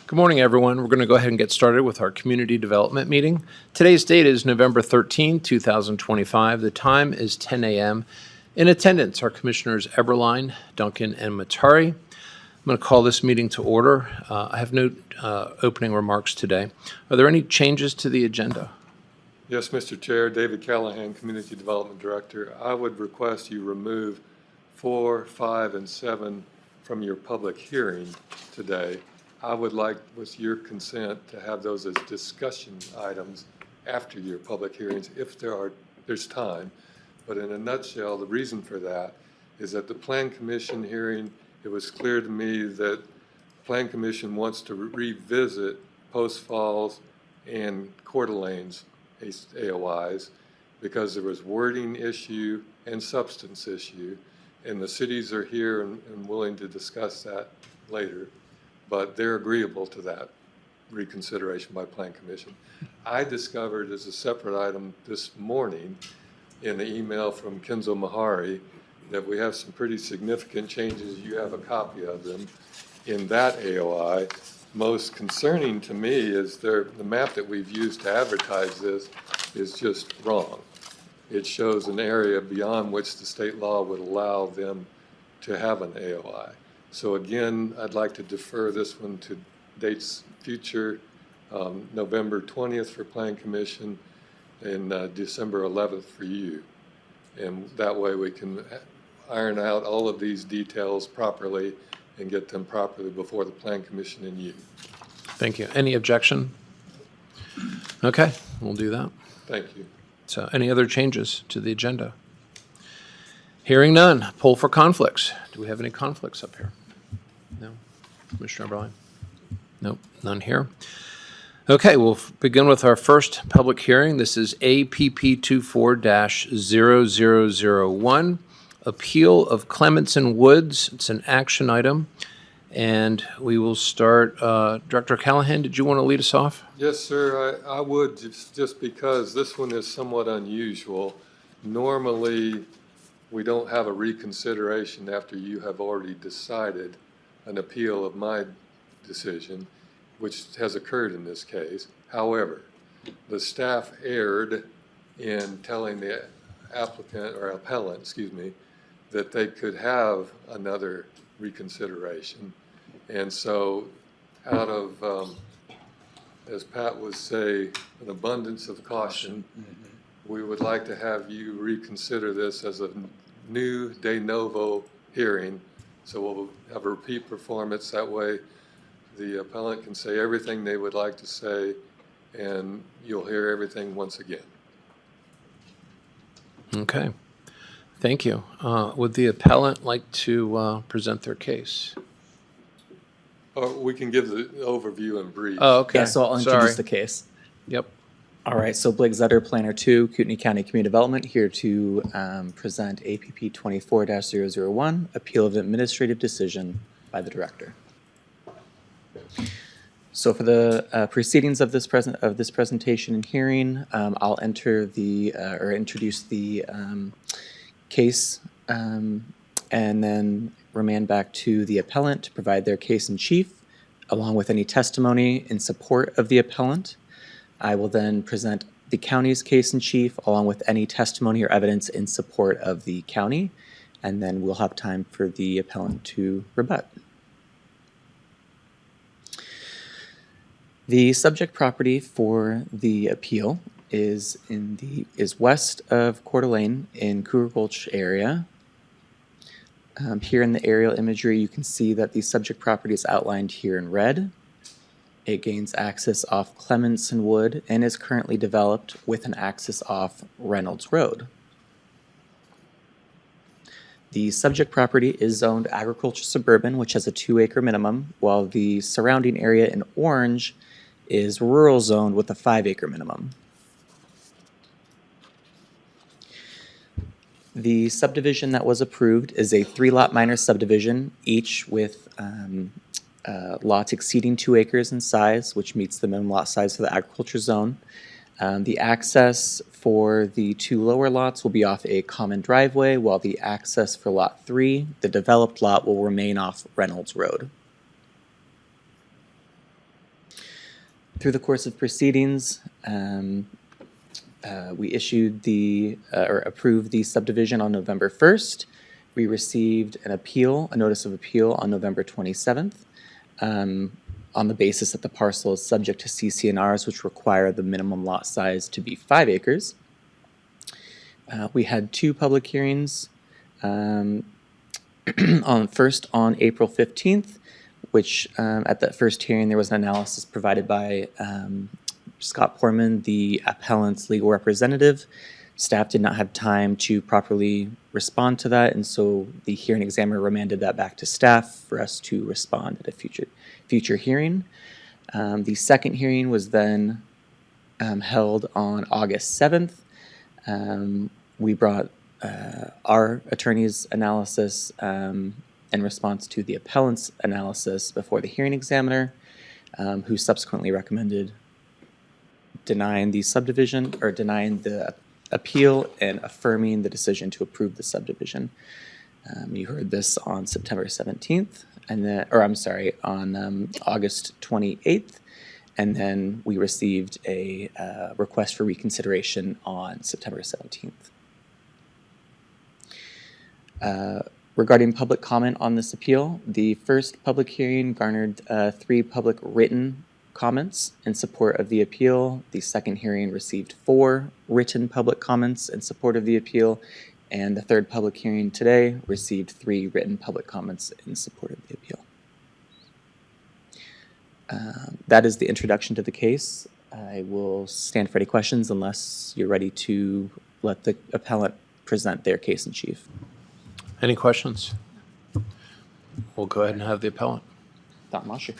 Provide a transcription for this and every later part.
Good morning, everyone. We're going to go ahead and get started with our community development meeting. Today's date is November 13, 2025. The time is 10 a.m. In attendance are Commissioners Eberline, Duncan, and Matari. I'm going to call this meeting to order. I have no opening remarks today. Are there any changes to the agenda? Yes, Mr. Chair. David Callahan, Community Development Director. I would request you remove 4, 5, and 7 from your public hearing today. I would like, with your consent, to have those as discussion items after your public hearings, if there's time. But in a nutshell, the reason for that is that the Plan Commission hearing, it was clear to me that the Plan Commission wants to revisit Post Falls and Coeur d'Alene's AOIs because there was wording issue and substance issue, and the cities are here and willing to discuss that later. But they're agreeable to that reconsideration by Plan Commission. I discovered as a separate item this morning in the email from Kenzo Mahari that we have some pretty significant changes. You have a copy of them in that AOI. Most concerning to me is the map that we've used to advertise this is just wrong. It shows an area beyond which the state law would allow them to have an AOI. So again, I'd like to defer this one to dates future, November 20th for Plan Commission and December 11th for you. And that way we can iron out all of these details properly and get them properly before the Plan Commission and you. Thank you. Any objection? Okay, we'll do that. Thank you. So any other changes to the agenda? Hearing none. Poll for conflicts. Do we have any conflicts up here? No. Commissioner Eberline? Nope, none here. Okay, we'll begin with our first public hearing. This is APP 24-0001, Appeal of Clemetson Woods. It's an action item. And we will start, Director Callahan, did you want to lead us off? Yes, sir. I would, just because this one is somewhat unusual. Normally, we don't have a reconsideration after you have already decided an appeal of my decision, which has occurred in this case. However, the staff erred in telling the applicant or appellant, that they could have another reconsideration. And so out of, as Pat would say, an abundance of caution, we would like to have you reconsider this as a new de novo hearing. So we'll have a repeat performance. That way the appellant can say everything they would like to say and you'll hear everything once again. Okay. Thank you. Would the appellant like to present their case? Or we can give the overview in brief. Oh, okay. Yeah, so I'll introduce the case. Yep. All right, so Blake Zetter, Planner 2, Kootenai County Community Development, here to present APP 24-001, Appeal of Administrative Decision by the Director. So for the proceedings of this presentation and hearing, I'll enter the or introduce the case and then remand back to the appellant to provide their case in chief, along with any testimony in support of the appellant. I will then present the county's case in chief, along with any testimony or evidence in support of the county, and then we'll have time for the appellant to rebut. The subject property for the appeal is west of Coeur d'Alene in Coeur Gulch area. Here in the aerial imagery, you can see that the subject property is outlined here in red. It gains access off Clemetson Wood and is currently developed with an access off Reynolds Road. The subject property is zoned agriculture suburban, which has a 2-acre minimum, while the surrounding area in orange is rural zoned with a 5-acre minimum. The subdivision that was approved is a 3-lot minor subdivision, each with lots exceeding 2 acres in size, which meets the minimum lot size for the agriculture zone. The access for the 2 lower lots will be off a common driveway, while the access for lot 3, the developed lot, will remain off Reynolds Road. Through the course of proceedings, we issued or approved the subdivision on November 1st. We received a notice of appeal on November 27th, on the basis that the parcel is subject to CC&Rs, which require the minimum lot size to be 5 acres. We had 2 public hearings, first on April 15th, which at that first hearing there was an analysis provided by Scott Portman, the appellant's legal representative. Staff did not have time to properly respond to that, and so the hearing examiner remanded that back to staff for us to respond at a future hearing. The second hearing was then held on August 7th. We brought our attorney's analysis in response to the appellant's analysis before the hearing examiner, who subsequently recommended denying the subdivision, or denying the appeal and affirming the decision to approve the subdivision. You heard this on September 17th, and then, on August 28th, and then we received a request for reconsideration on September 17th. Regarding public comment on this appeal, the first public hearing garnered 3 public written comments in support of the appeal. The second hearing received 4 written public comments in support of the appeal, and the third public hearing today received 3 written public comments in support of the appeal. That is the introduction to the case. I will stand for any questions unless you're ready to let the appellant present their case in chief. Any questions? We'll go ahead and have the appellant. Don Mosher.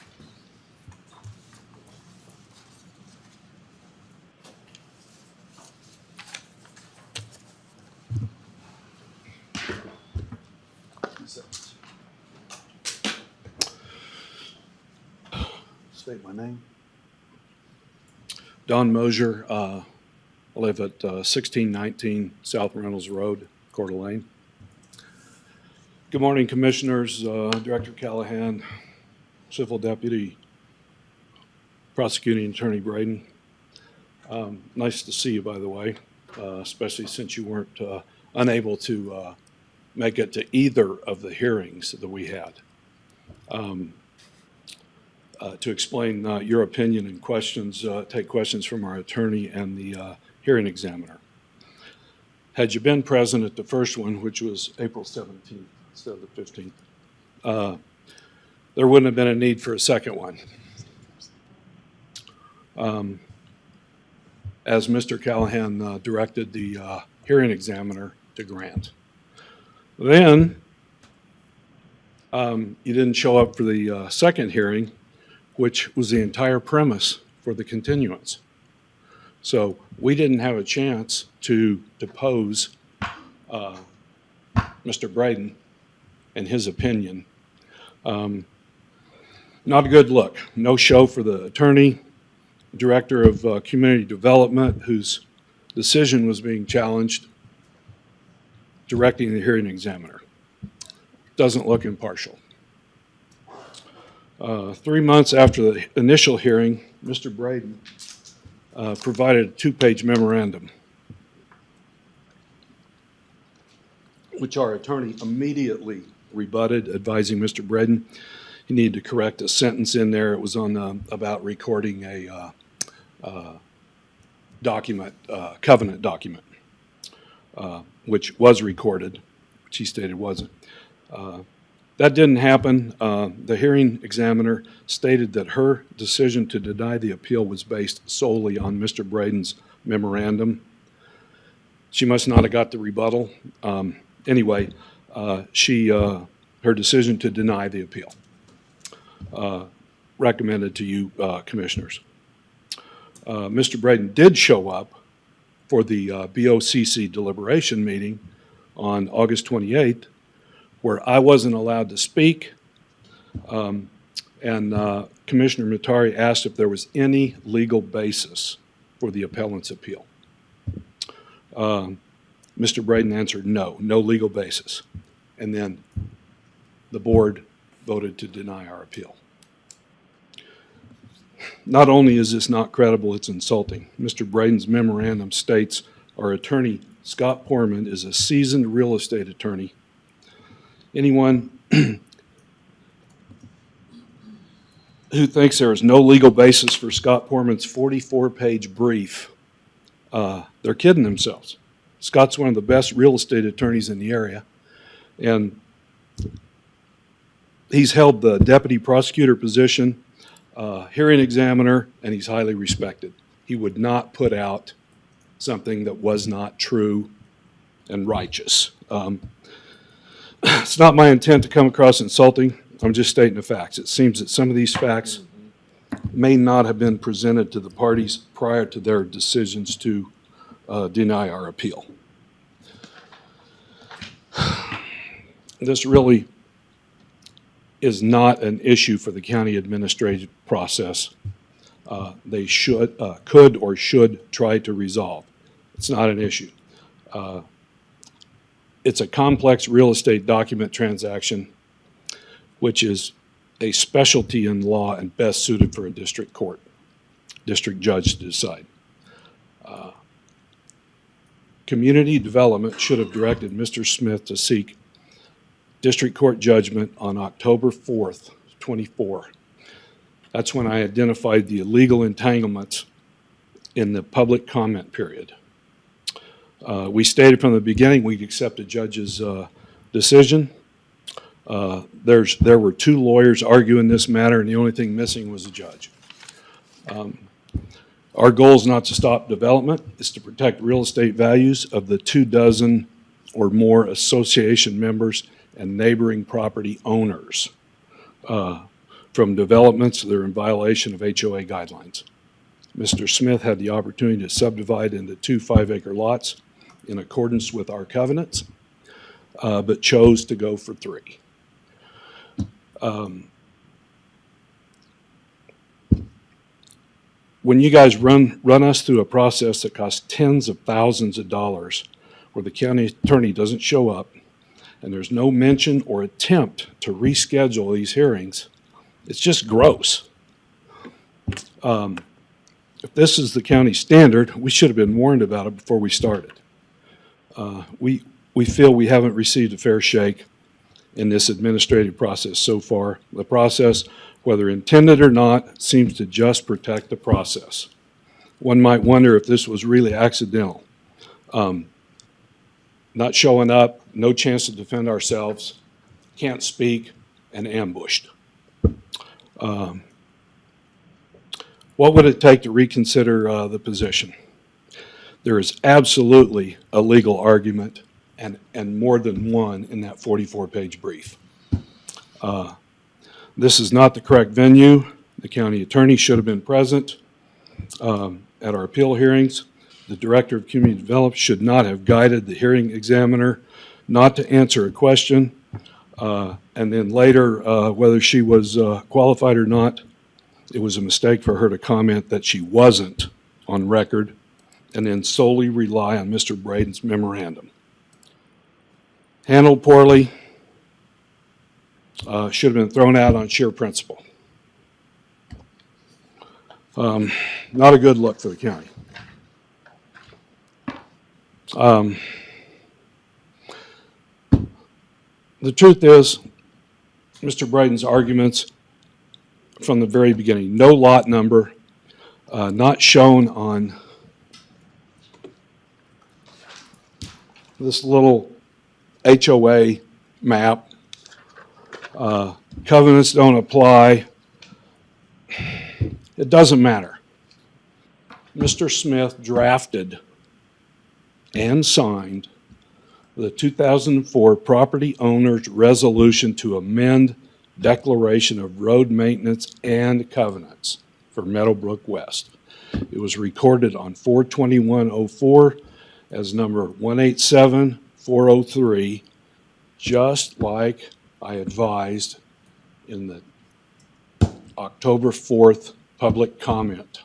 State my name. Don Mosier. I live at 1619 South Reynolds Road, Coeur d'Alene. Good morning, Commissioners, Director Callahan, Civil Deputy Prosecuting Attorney Braden. Nice to see you, by the way, especially since you weren't unable to make it to either of the hearings that we had. To explain your opinion and questions, take questions from our attorney and the hearing examiner. Had you been present at the first one, which was April 17th instead of the 15th, there wouldn't have been a need for a second one. As Mr. Callahan directed the hearing examiner to grant. Then you didn't show up for the second hearing, which was the entire premise for the continuance. So we didn't have a chance to depose Mr. Braden and his opinion. Not a good look. No show for the attorney, director of community development, whose decision was being challenged, directing the hearing examiner. Doesn't look impartial. 3 months after the initial hearing, Mr. Braden provided a 2-page memorandum, which our attorney immediately rebutted, advising Mr. Braden he needed to correct a sentence in there. It was on about recording a document, covenant document, which was recorded, which he stated wasn't. That didn't happen. The hearing examiner stated that her decision to deny the appeal was based solely on Mr. Braden's memorandum. She must not have got the rebuttal. Anyway, her decision to deny the appeal, recommended to you, Commissioners. Mr. Braden did show up for the BOCC deliberation meeting on August 28th, where I wasn't allowed to speak, and Commissioner Matari asked if there was any legal basis for the appellant's appeal. Mr. Braden answered no legal basis, and then the board voted to deny our appeal. Not only is this not credible, it's insulting. Mr. Braden's memorandum states our attorney, Scott Poorman, is a seasoned real estate attorney. Anyone who thinks there is no legal basis for Scott Poorman's 44-page brief, they're kidding themselves. Scott's one of the best real estate attorneys in the area, and he's held the deputy prosecutor position, hearing examiner, and he's highly respected. He would not put out something that was not true and righteous. It's not my intent to come across insulting. I'm just stating the facts. It seems that some of these facts may not have been presented to the parties prior to their decisions to deny our appeal. This really is not an issue for the county administrative process. They could or should try to resolve. It's not an issue. It's a complex real estate document transaction, which is a specialty in law and best suited for a district judge to decide. Community development should have directed Mr. Smith to seek district court judgment on October 4th, 24. That's when I identified the illegal entanglements in the public comment period. We stated from the beginning we'd accept a judge's decision. There were two lawyers arguing this matter, and the only thing missing was a judge. Our goal is not to stop development. It's to protect real estate values of the 24 or more association members and neighboring property owners from developments that are in violation of HOA guidelines. Mr. Smith had the opportunity to subdivide into 2 5-acre lots in accordance with our covenants, but chose to go for 3. When you guys run us through a process that costs tens of thousands of dollars, where the county attorney doesn't show up, and there's no mention or attempt to reschedule these hearings, it's just gross. If this is the county standard, we should have been warned about it before we started. We feel we haven't received a fair shake in this administrative process so far. The process, whether intended or not, seems to just protect the process. One might wonder if this was really accidental. Not showing up, no chance to defend ourselves, can't speak, and ambushed. What would it take to reconsider the position? There is absolutely a legal argument, and more than one in that 44-page brief. This is not the correct venue. The county attorney should have been present at our appeal hearings. The director of community development should not have guided the hearing examiner not to answer a question, and then later, whether she was qualified or not, it was a mistake for her to comment that she wasn't on record, and then solely rely on Mr. Braden's memorandum. Handled poorly, should have been thrown out on sheer principle. Not a good look for the county. The truth is, Mr. Braden's arguments from the very beginning, no lot number, not shown on this little HOA map, covenants don't apply. It doesn't matter. Mr. Smith drafted and signed the 2004 Property Owners Resolution to amend Declaration of Road Maintenance and Covenants for Meadowbrook West. It was recorded on 4/21/04 as number 187403, just like I advised in the October 4th public comment,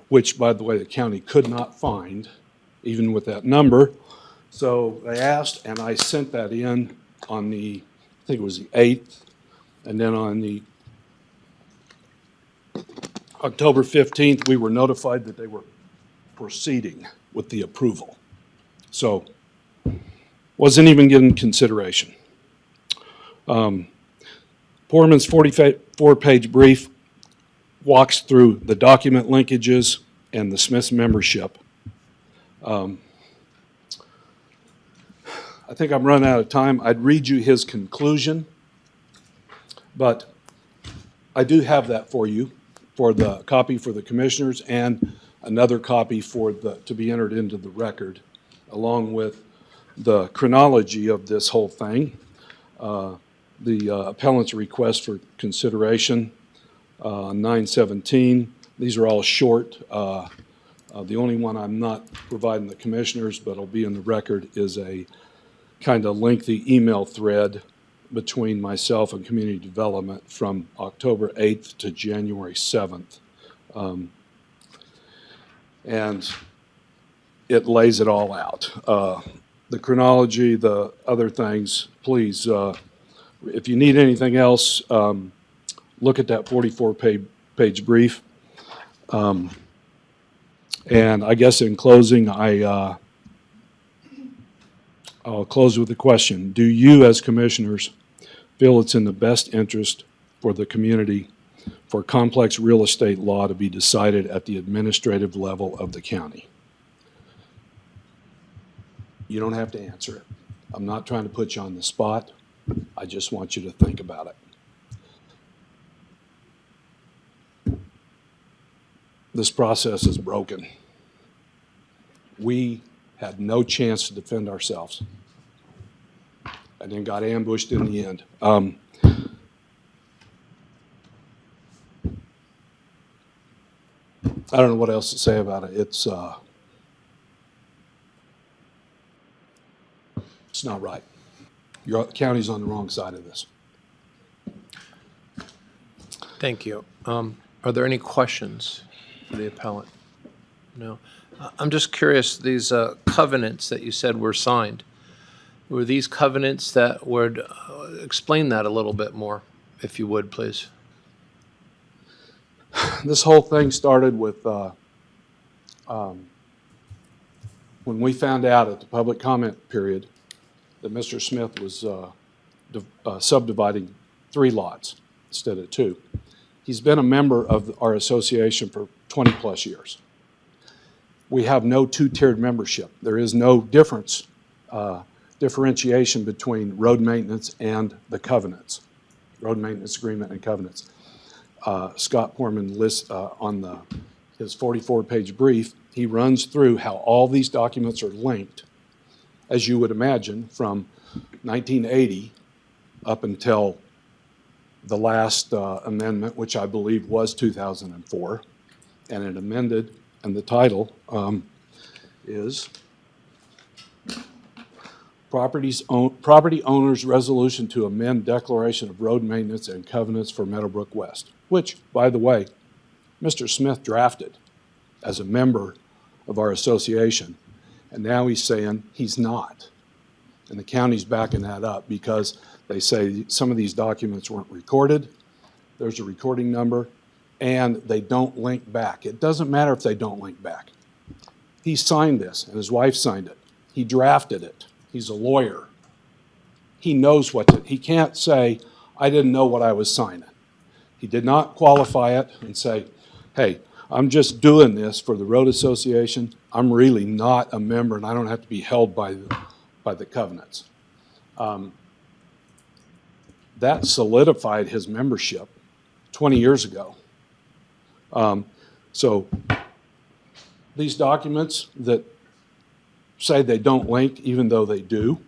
which, by the way, the county could not find, even with that number. So they asked, and I sent that in on the, I think it was the 8th, and then on the October 15th, we were notified that they were proceeding with the approval. So, wasn't even given consideration. Poorman's 44-page brief walks through the document linkages and the Smiths membership. I think I'm running out of time. I'd read you his conclusion, but I do have that for you, for the copy for the commissioners and another copy for to be entered into the record, along with the chronology of this whole thing, the appellant's request for consideration, 917. These are all short. The only one I'm not providing the commissioners, but will be in the record, is a kind of lengthy email thread between myself and community development from October 8th to January 7th. And it lays it all out. The chronology, the other things, please, if you need anything else, look at that 44-page brief. And I guess in closing, I'll close with a question. Do you, as commissioners, feel it's in the best interest for the community for complex real estate law to be decided at the administrative level of the county? You don't have to answer it. I'm not trying to put you on the spot. I just want you to think about it. This process is broken. We had no chance to defend ourselves, and then got ambushed in the end. I don't know what else to say about it. It's not right. Your county's on the wrong side of this. Thank you. Are there any questions for the appellant? No. I'm just curious, these covenants that you said were signed, were these covenants that would explain that a little bit more, if you would, please? This whole thing started with when we found out at the public comment period that Mr. Smith was subdividing 3 lots instead of 2. He's been a member of our association for 20 plus years. We have no 2-tiered membership. There is no differentiation between road maintenance and the covenants, road maintenance agreement and covenants. Scott Poorman lists on his 44-page brief, he runs through how all these documents are linked, as you would imagine, from 1980 up until the last amendment, which I believe was 2004, and it amended, and the title is Property Owner's Resolution to Amend Declaration of Road Maintenance and Covenants for Meadowbrook West, which, by the way, Mr. Smith drafted as a member of our association, and now he's saying he's not. And the county's backing that up because they say some of these documents weren't recorded, there's a recording number, and they don't link back. It doesn't matter if they don't link back. He signed this, and his wife signed it. He drafted it. He's a lawyer. He knows he can't say, I didn't know what I was signing. He did not qualify it and say, hey, I'm just doing this for the road association. I'm really not a member, and I don't have to be held by the covenants. That solidified his membership 20 years ago. So these documents that say they don't link, even though they do,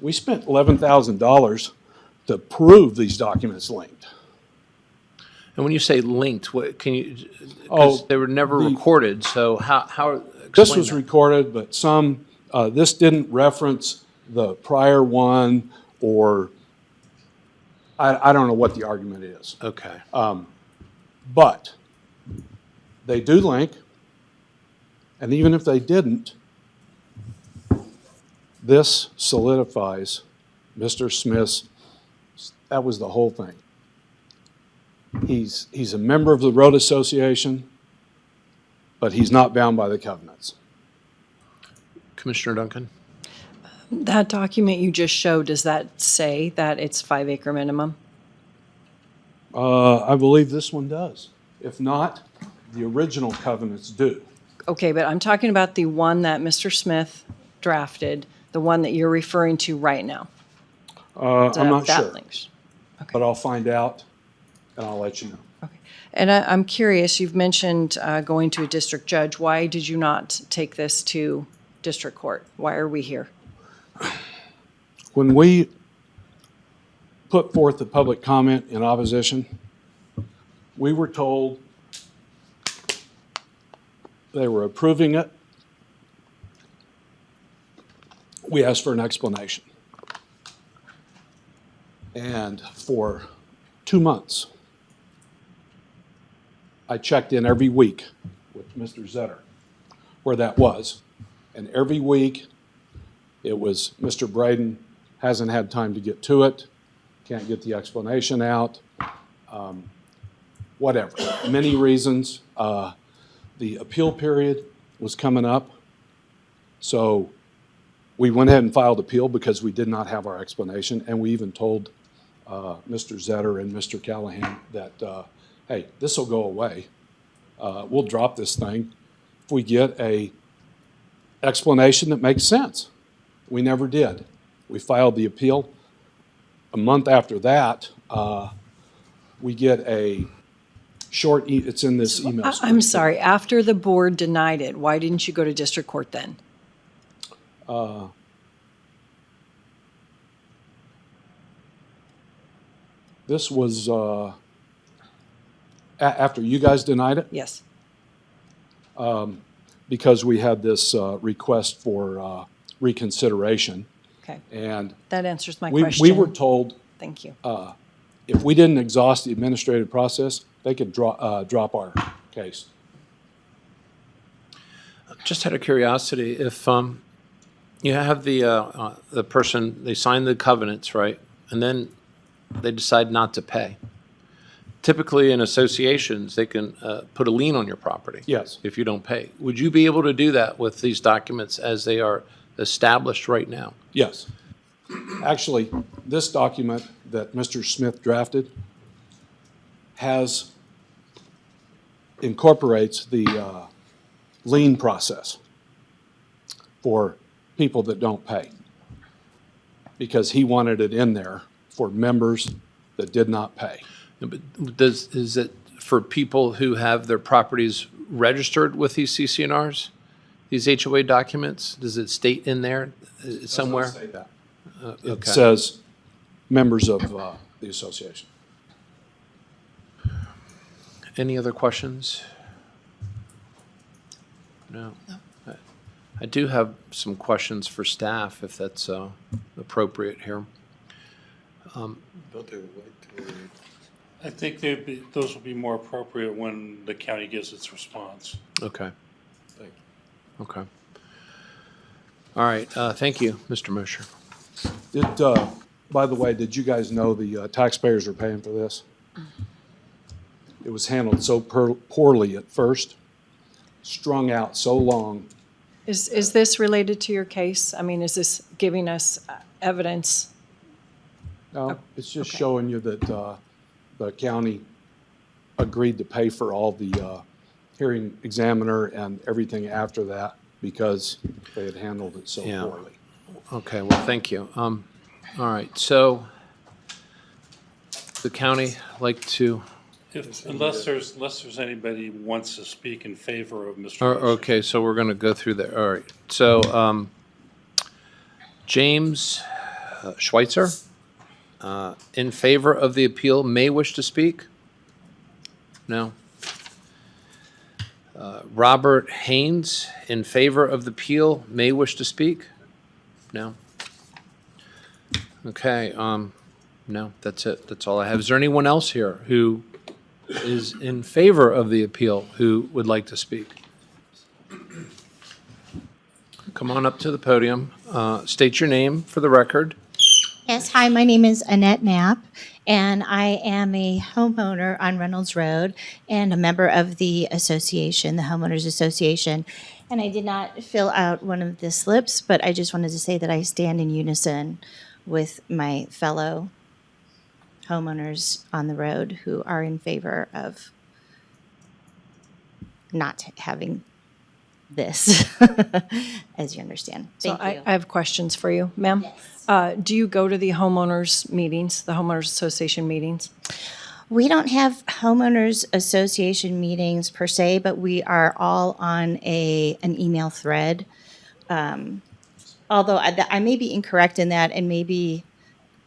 we spent $11,000 to prove these documents linked. And when you say linked, what can you? Because they were never recorded. So how? This was that. recorded, but some. This didn't reference the prior one, or I don't know what the argument is. Okay. But they do link, and even if they didn't, this solidifies Mr. Smith's. That was the whole thing. He's a member of the road association, but he's not bound by the covenants. Commissioner Duncan? That document you just showed, does that say that it's 5 acre minimum? I believe this one does. If not, the original covenants do. Okay, but I'm talking about the one that Mr. Smith drafted, the one that you're referring to right now. I'm not That sure, links. but I'll find out and I'll let you know. Okay. And I'm curious, you've mentioned going to a district judge. Why did you not take this to district court? Why are we here? When we put forth the public comment in opposition, we were told they were approving it. We asked for an explanation. And for 2 months, I checked in every week with Mr. Zetter where that was. And every week, it was Mr. Braden hasn't had time to get to it, can't get the explanation out, whatever. Many reasons. The appeal period was coming up, so we went ahead and filed appeal because we did not have our explanation, and we even told Mr. Zetter and Mr. Callahan that, hey, this will go away. We'll drop this thing if we get a explanation that makes sense. We never did. We filed the appeal. A month after that, we get a short, it's in this email. I'm sorry, after the board denied it, why didn't you go to district court then? This was after you guys denied it, Yes. because we had this request for reconsideration. Okay, And that answers my we question. were told Thank you. if we didn't exhaust the administrative process, they could drop our case. Just out of curiosity, if you have the person, they sign the covenants, right? And then they decide not to pay. Typically in associations, they can put a lien on your property. Yes. If you don't pay. Would you be able to do that with these documents as they are established right now? Yes. Actually, this document that Mr. Smith drafted incorporates the lien process for people that don't pay, because he wanted it in there for members that did not pay. But is it for people who have their properties registered with these CC&Rs, these HOA documents? Does it state in there somewhere? It doesn't say that. It Okay. says members of the association. Any other questions? No. I do have some questions for staff, if that's appropriate here. Don't they wait till? I think those will be more appropriate when the county gives its response. Okay. Thank you. Okay. All right. Thank you, Mr. Mosher. By the way, did you guys know the taxpayers are paying for this? It was handled so poorly at first, strung out so long. Is this related to your case? I mean, is this giving us evidence? No, it's just Okay. showing you that the county agreed to pay for all the hearing examiner and everything after that because they had handled it so Yeah. poorly. Okay, well, thank you. All right, so the county like to, Unless there's anybody who wants to speak in favor of Mr. or- Mosher. okay, so we're going to go through there. All right. So James Schweitzer, in favor of the appeal, may wish to speak? No? Robert Haynes, in favor of the appeal, may wish to speak? No? Okay, no, that's it. That's all I have. Is there anyone else here who is in favor of the appeal who would like to speak? Come on up to the podium. State your name for the record. Yes, hi, my name is Annette Knapp, and I am a homeowner on Reynolds Road and a member of the association, the Homeowners Association. And I did not fill out one of the slips, but I just wanted to say that I stand in unison with my fellow homeowners on the road who are in favor of not having this, as you understand. So Thank you. I have questions for you, ma'am. Yes. Do you go to the homeowners meetings, the homeowners association meetings? We don't have homeowners association meetings per se, but we are all on an email thread. Although I may be incorrect in that, and maybe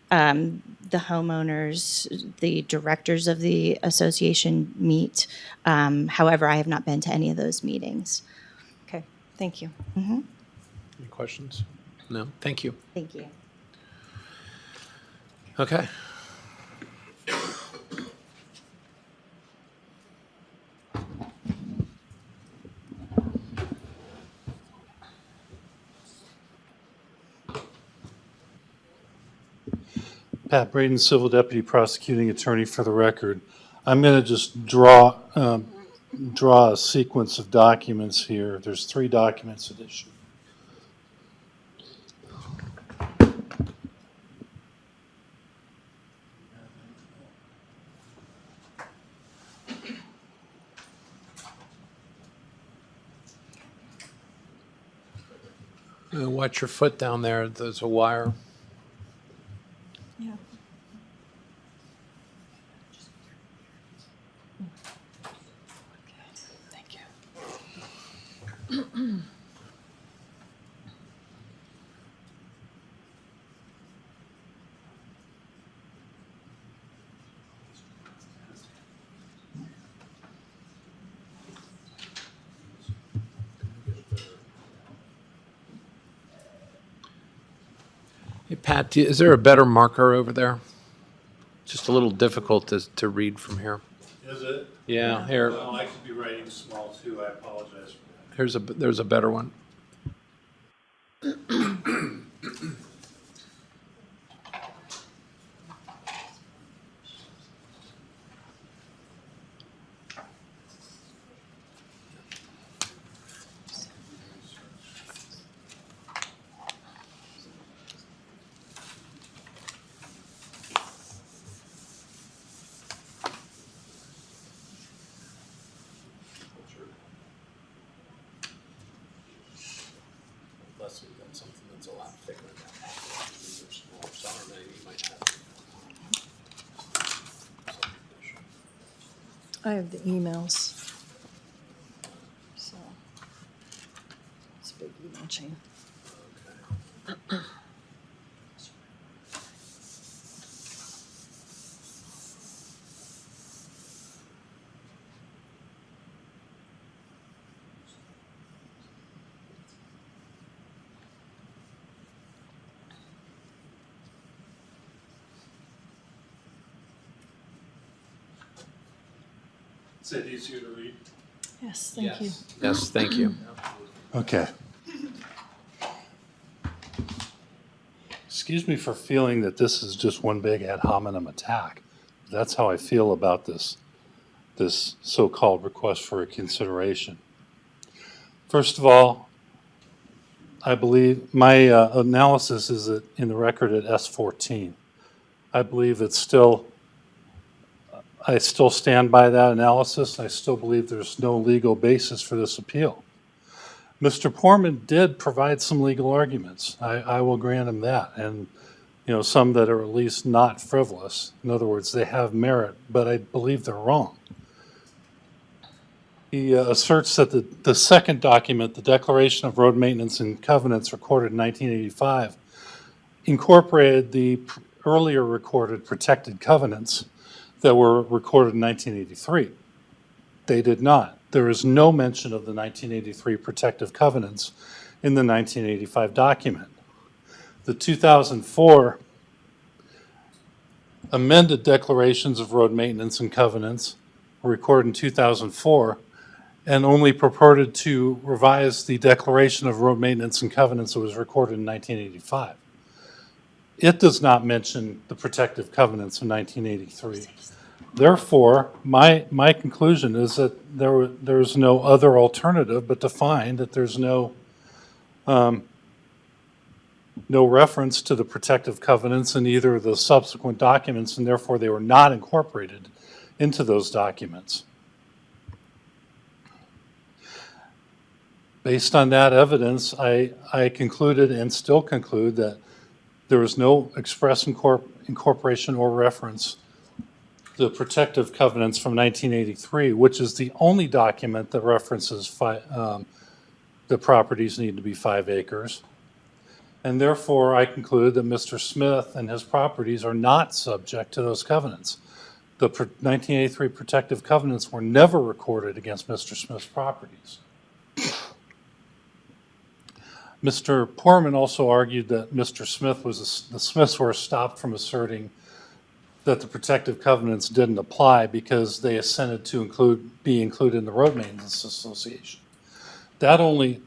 the homeowners, the directors of the association meet. However, I have not been to any of those meetings. Okay, thank you. Any questions? No? Thank you. Thank you. Okay. Pat Braden, Civil Deputy Prosecuting Attorney for the record. I'm going to just draw a sequence of documents here. There's 3 documents at issue. Watch your foot down there. There's a wire. Yeah. Thank you. Hey, Pat, is there a better marker over there? Just a little difficult to read from here. Is it? Yeah, here, Well, I could be writing small too. I apologize for that. there's a better one. Unless we've got something that's a lot thicker than that. These are small, so I don't know, you might have. I have the emails. So, it's a big email chain. Is it easier to read? Yes, thank you. Yes, thank you. Okay. Excuse me for feeling that this is just one big ad hominem attack. That's how I feel about this so-called request for a consideration. First of all, I believe my analysis is in the record at S14. I believe I still stand by that analysis. I still believe there's no legal basis for this appeal. Mr. Poorman did provide some legal arguments. I will grant him that, and some that are at least not frivolous. In other words, they have merit, but I believe they're wrong. He asserts that the second document, the Declaration of Road Maintenance and Covenants recorded in 1985, incorporated the earlier recorded protected covenants that were recorded in 1983. They did not. There is no mention of the 1983 protective covenants in the 1985 document. The 2004 amended declarations of road maintenance and covenants were recorded in 2004 and only purported to revise the Declaration of Road Maintenance and Covenants that was recorded in 1985. it does not mention the protective covenants of 1983. Therefore, my conclusion is that there's no other alternative but to find that there's no reference to the protective covenants in either of the subsequent documents, and therefore they were not incorporated into those documents. Based on that evidence, I concluded and still conclude that there was no express incorporation or reference to the protective covenants from 1983, which is the only document that references the properties need to be 5 acres. And therefore, I conclude that Mr. Smith and his properties are not subject to those covenants. The 1983 protective covenants were never recorded against Mr. Smith's properties. Mr. Poorman also argued that Mr. Smith the Smiths were stopped from asserting that the protective covenants didn't apply because they assented to be included in the Road Maintenance Association. The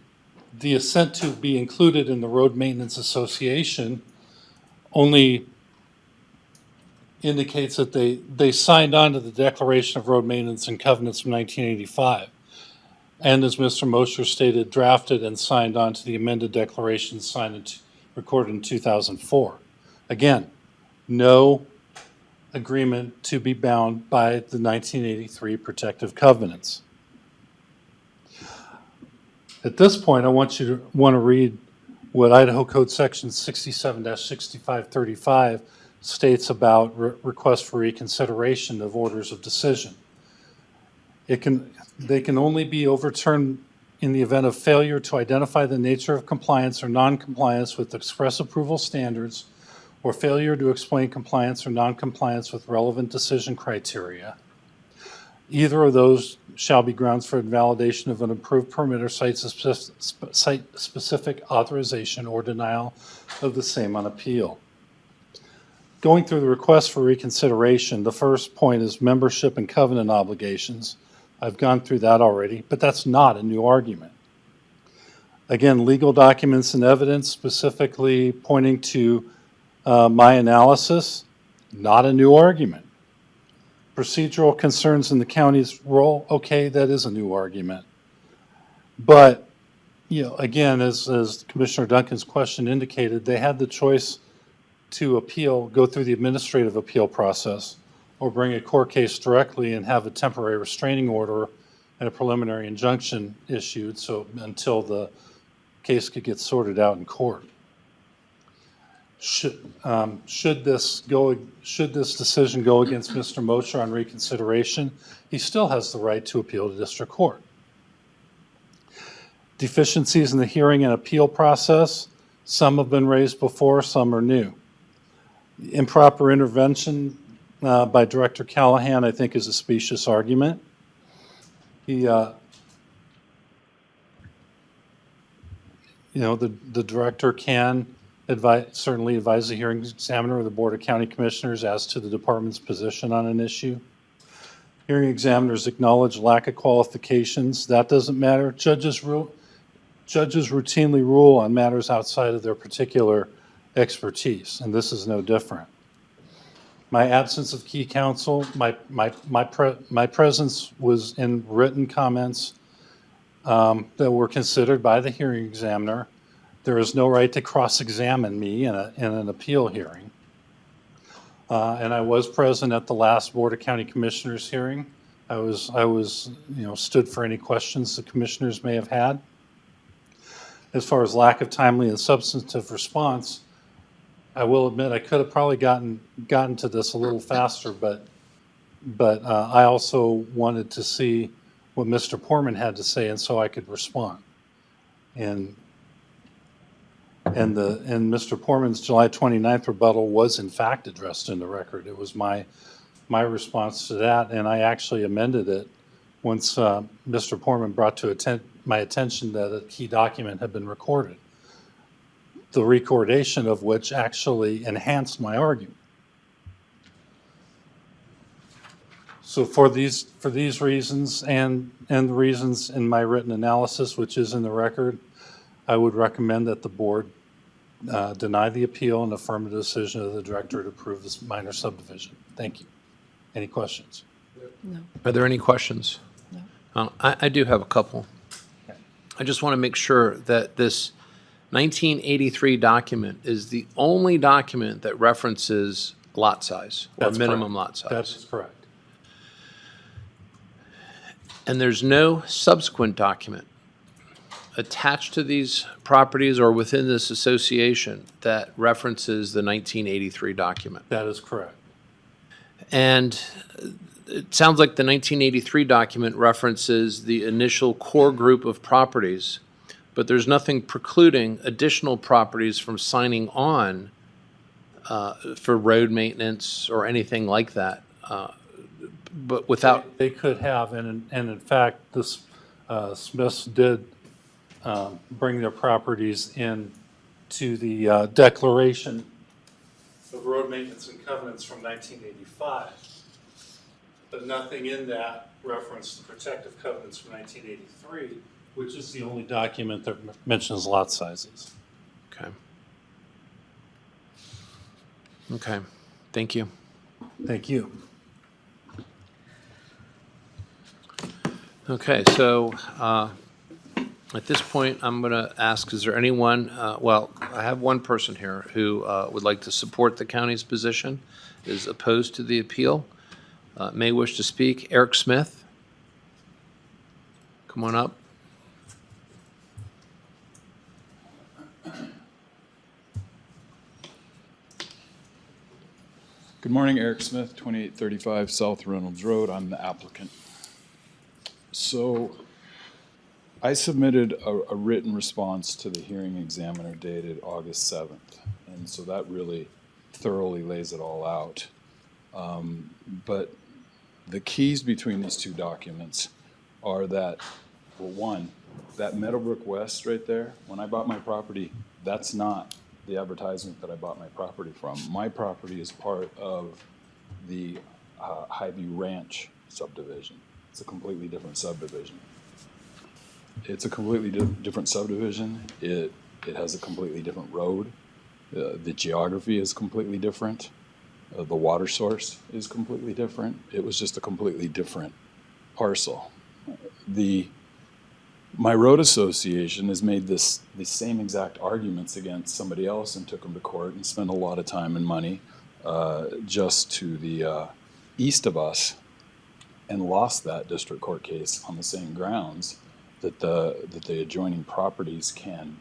assent to be included in the Road Maintenance Association only indicates that they signed on to the Declaration of Road Maintenance and Covenants from 1985. And as Mr. Mosher stated, drafted and signed on to the amended declaration recorded in 2004. Again, no agreement to be bound by the 1983 protective covenants. At this point, I want to read what Idaho Code Section 67-6535 states about requests for reconsideration of orders of decision. They can only be overturned in the event of failure to identify the nature of compliance or non-compliance with express approval standards, or failure to explain compliance or non-compliance with relevant decision criteria. Either of those shall be grounds for invalidation of an approved permit or site-specific authorization or denial of the same on appeal. Going through the request for reconsideration, the first point is membership and covenant obligations. I've gone through that already, but that's not a new argument. Again, legal documents and evidence specifically pointing to my analysis, not a new argument. Procedural concerns in the county's role, okay, that is a new argument. But, again, as Commissioner Duncan's question indicated, they had the choice to appeal, go through the administrative appeal process, or bring a court case directly and have a temporary restraining order and a preliminary injunction issued until the case could get sorted out in court. Should this decision go against Mr. Mosher on reconsideration, he still has the right to appeal to district court. Deficiencies in the hearing and appeal process, some have been raised before, some are new. Improper intervention by Director Callahan, I think, is a specious argument. The director can certainly advise the hearing examiner or the Board of County Commissioners as to the department's position on an issue. Hearing examiners acknowledge lack of qualifications. That doesn't matter. Judges routinely rule on matters outside of their particular expertise, and this is no different. My absence of key counsel, my presence was in written comments that were considered by the hearing examiner. There is no right to cross-examine me in an appeal hearing. And I was present at the last Board of County Commissioners hearing. I was stood for any questions the commissioners may have had. As far as lack of timely and substantive response, I will admit I could have probably gotten to this a little faster, but I also wanted to see what Mr. Poorman had to say, and so I could respond. And Mr. Poorman's July 29th rebuttal was in fact addressed in the record. It was my response to that, and I actually amended it once Mr. Poorman brought to my attention that a key document had been recorded, the recordation of which actually enhanced my argument. So for these reasons and the reasons in my written analysis, which is in the record, I would recommend that the board deny the appeal and affirm the decision of the director to approve this minor subdivision. Thank you. Any questions? Are there any questions? No. I do have a couple. I just want to make sure that this 1983 document is the only document that references lot size or That's minimum correct. lot size. That is correct. And there's no subsequent document attached to these properties or within this association that references the 1983 document. That is correct. And it sounds like the 1983 document references the initial core group of properties, but there's nothing precluding additional properties from signing on for road maintenance or anything like that. But without, They could have, and in fact, this Smiths did bring their properties in to the declaration of road maintenance and covenants from 1985. But nothing in that referenced the protective covenants from 1983, which is the only document that mentions lot sizes. okay. Okay, thank you. Thank you. Okay, so at this point, I'm going to ask, is there anyone, well, I have one person here who would like to support the county's position, is opposed to the appeal, may wish to speak. Eric Smith, come on up. Good morning, Eric Smith, 2835 South Reynolds Road. I'm the applicant. So I submitted a written response to the hearing examiner dated August 7th. And so that really thoroughly lays it all out. But the keys between these two documents are that, well, one, that Meadowbrook West right there, when I bought my property, that's not the advertisement that I bought my property from. My property is part of the Highview Ranch subdivision. It's a completely different subdivision. It's a completely different subdivision. It has a completely different road. The geography is completely different. The water source is completely different. It was just a completely different parcel. My road association has made the same exact arguments against somebody else and took them to court and spent a lot of time and money just to the east of us and lost that district court case on the same grounds that the adjoining properties can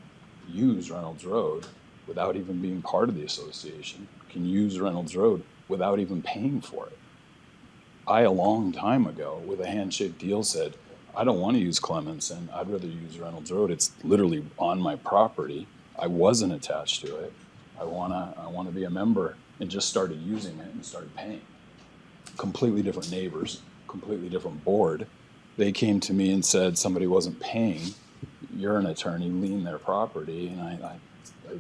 use Reynolds Road without even being part of the association, can use Reynolds Road without even paying for it. I, a long time ago, with a handshake deal, said, I don't want to use Clemetson. I'd rather use Reynolds Road. It's literally on my property. I wasn't attached to it. I want to be a member, and just started using it and started paying. Completely different neighbors, completely different board. They came to me and said somebody wasn't paying. You're an attorney, lien their property. And I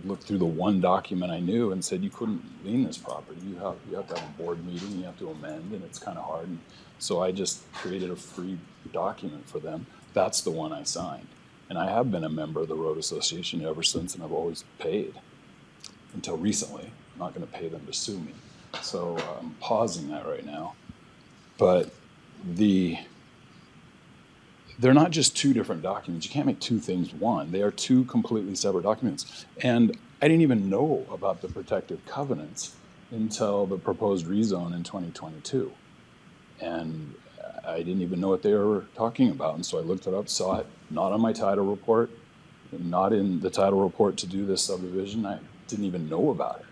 looked through the one document I knew and said, you couldn't lien this property. You have to have a board meeting, you have to amend, and it's kind of hard. And so I just created a free document for them. That's the one I signed. And I have been a member of the Road Association ever since, and I've always paid until recently. I'm not going to pay them to sue me. So I'm pausing that right now. But they're not just two different documents. You can't make two things one. They are two completely separate documents. And I didn't even know about the protective covenants until the proposed rezone in 2022. And I didn't even know what they were talking about. And so I looked it up, saw it, not on my title report, not in the title report to do this subdivision. I didn't even know about it.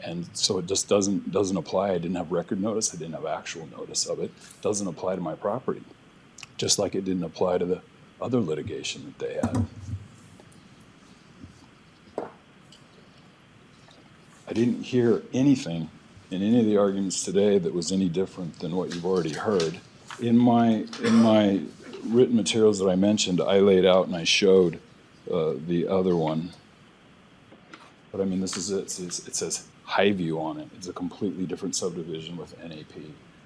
And so it just doesn't apply. I didn't have record notice. I didn't have actual notice of it. It doesn't apply to my property, just like it didn't apply to the other litigation that they had. I didn't hear anything in any of the arguments today that was any different than what you've already heard. In my written materials that I mentioned, I laid out and I showed the other one. But I mean, this is it. It says Highview on it. It's a completely different subdivision with NAP.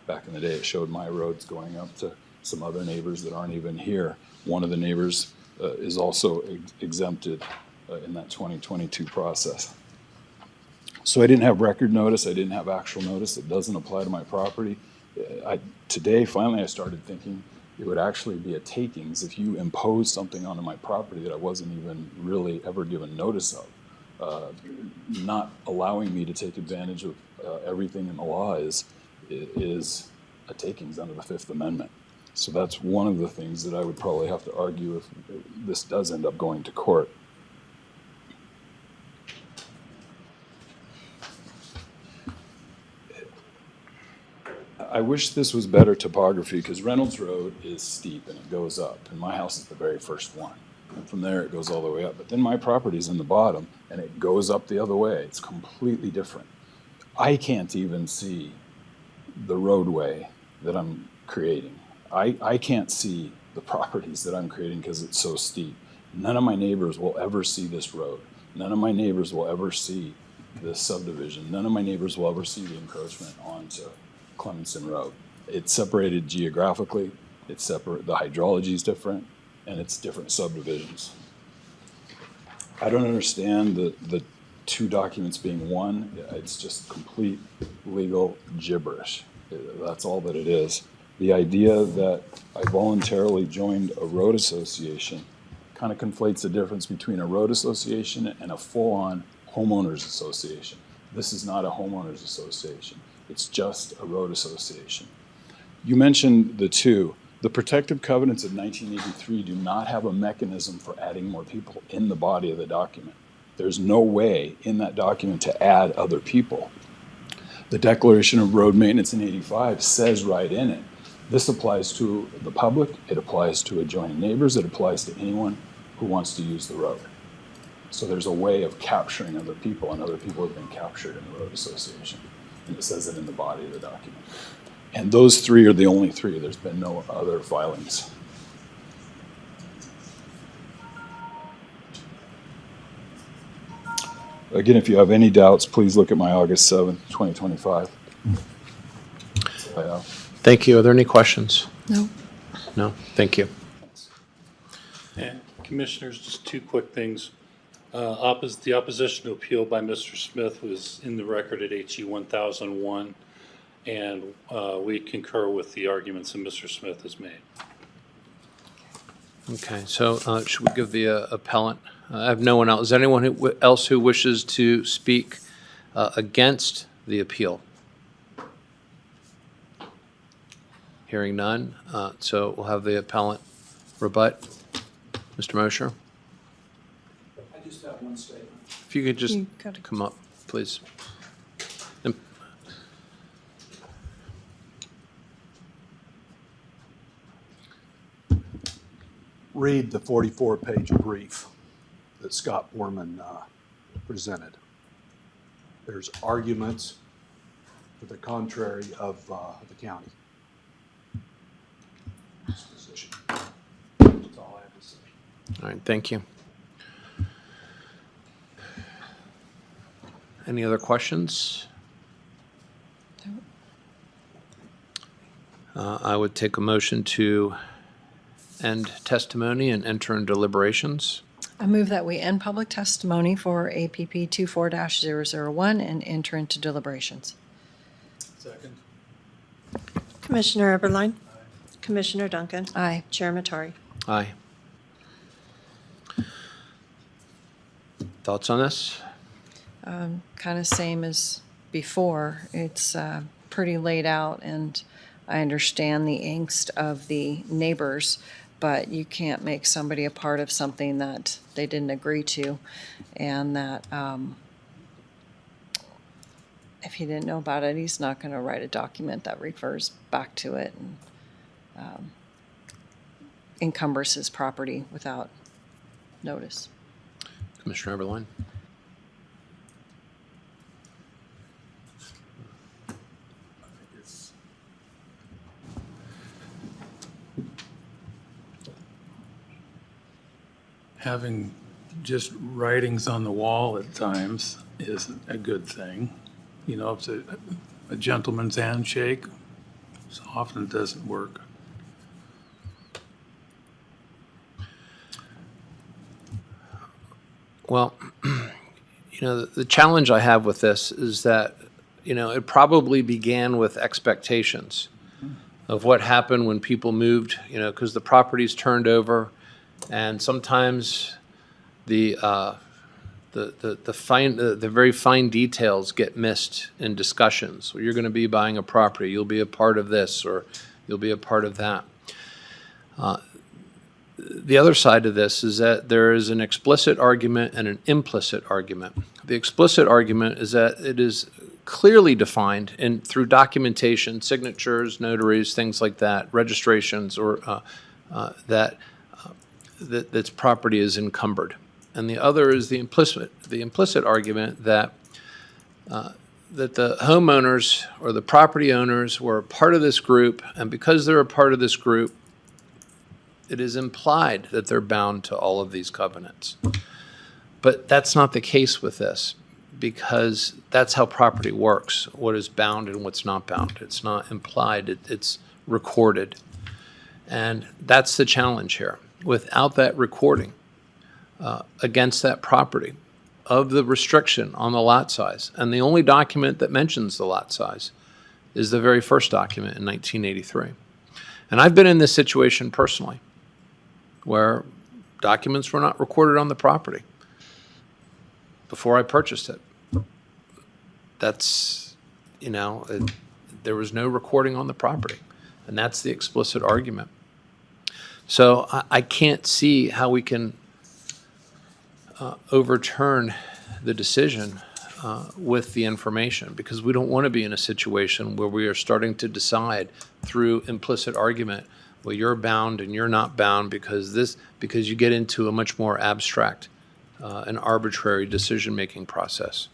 Back in the day, it showed my roads going up to some other neighbors that aren't even here. One of the neighbors is also exempted in that 2022 process. So I didn't have record notice, I didn't have actual notice, it doesn't apply to my property. Today, finally, I started thinking it would actually be a takings if you impose something onto my property that I wasn't even really ever given notice of. Not allowing me to take advantage of everything in the law is a takings under the Fifth Amendment. So that's one of the things that I would probably have to argue if this does end up going to court. I wish this was better topography because Reynolds Road is steep and it goes up, and my house is the very first one. And from there it goes all the way up. But then my property's in the bottom and it goes up the other way. It's completely different. I can't even see the roadway that I'm creating. I can't see the properties that I'm creating because it's so steep. None of my neighbors will ever see this road. None of my neighbors will ever see this subdivision. None of my neighbors will ever see the encroachment onto Clemetson Road. It's separated geographically, it's separate, the hydrology is different, and it's different subdivisions. I don't understand the two documents being one. It's just complete legal gibberish. That's all that it is. The idea that I voluntarily joined a road association kind of conflates the difference between a road association and a full-on homeowners association. This is not a homeowners association. It's just a road association. You mentioned the two. The protective covenants of 1983 do not have a mechanism for adding more people in the body of the document. There's no way in that document to add other people. The Declaration of Road Maintenance in 85 says right in it, this applies to the public, it applies to adjoining neighbors, it applies to anyone who wants to use the road. So there's a way of capturing other people, and other people have been captured in the road association. And it says it in the body of the document. And those three are the only three. There's been no other filings. Again, if you have any doubts, please look at my August 7th, 2025. That's all I have. Thank you. Are there any questions? No. No? Thank you. And Commissioners, just two quick things. The opposition to appeal by Mr. Smith was in the record at HE 1001, and we concur with the arguments that Mr. Smith has made. Okay, so should we give the appellant? I have no one else. Is there anyone else who wishes to speak against the appeal? Hearing none, so we'll have the appellant rebut. Mr. Mosher? I just have one statement. If you could just You gotta- come up, please. Read the 44-page brief that Scott Borman presented. There's arguments to the contrary of the county position. That's all I have to say. All right, thank you. Any other questions? I would take a motion to end testimony and enter in deliberations. I move that we end public testimony for APP 24-001 and enter into deliberations. Second. Commissioner Eberline. Commissioner Duncan. Aye. Chair Matari. Aye. Thoughts on this? Kind of same as before. It's pretty laid out, and I understand the angst of the neighbors, but you can't make somebody a part of something that they didn't agree to, and that if he didn't know about it, he's not going to write a document that refers back to it and encumbers his property without notice. Commissioner Eberline? Having just writings on the wall at times isn't a good thing. You know, it's a gentleman's handshake. So often it doesn't work. Well, the challenge I have with this is that, it probably began with expectations of what happened when people moved, because the property's turned over, and sometimes the very fine details get missed in discussions. Well, you're going to be buying a property, you'll be a part of this, or you'll be a part of that. The other side of this is that there is an explicit argument and an implicit argument. The explicit argument is that it is clearly defined through documentation, signatures, notaries, things like that, registrations, or that this property is encumbered. And the other is the implicit argument that the homeowners or the property owners were a part of this group, and because they're a part of this group, it is implied that they're bound to all of these covenants. But that's not the case with this, because that's how property works, what is bound and what's not bound. It's not implied, it's recorded. And that's the challenge here. Without that recording against that property of the restriction on the lot size, and the only document that mentions the lot size is the very first document in 1983. And I've been in this situation personally, where documents were not recorded on the property before I purchased it. That's, there was no recording on the property, and that's the explicit argument. So I can't see how we can overturn the decision with the information, because we don't want to be in a situation where we are starting to decide through implicit argument, well, you're bound and you're not bound because you get into a much more abstract and arbitrary decision-making process.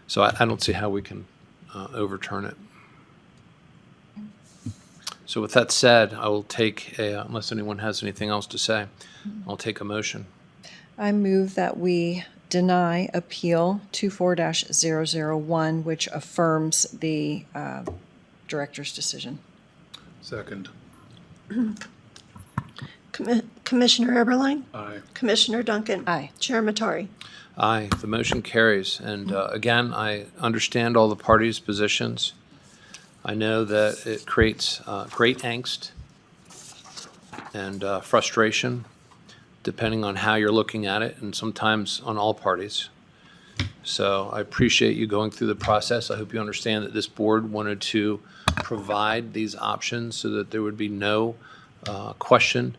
So I don't see how we can overturn it. So with that said, I will take unless anyone has anything else to say, I'll take a motion. I move that we deny Appeal 24-001, which affirms the director's decision. Second. Commissioner Eberline? Aye. Commissioner Duncan? Aye. Chair Matari? Aye, the motion carries. And again, I understand all the parties' positions. I know that it creates great angst and frustration, depending on how you're looking at it, and sometimes on all parties. So I appreciate you going through the process. I hope you understand that this board wanted to provide these options so that there would be no question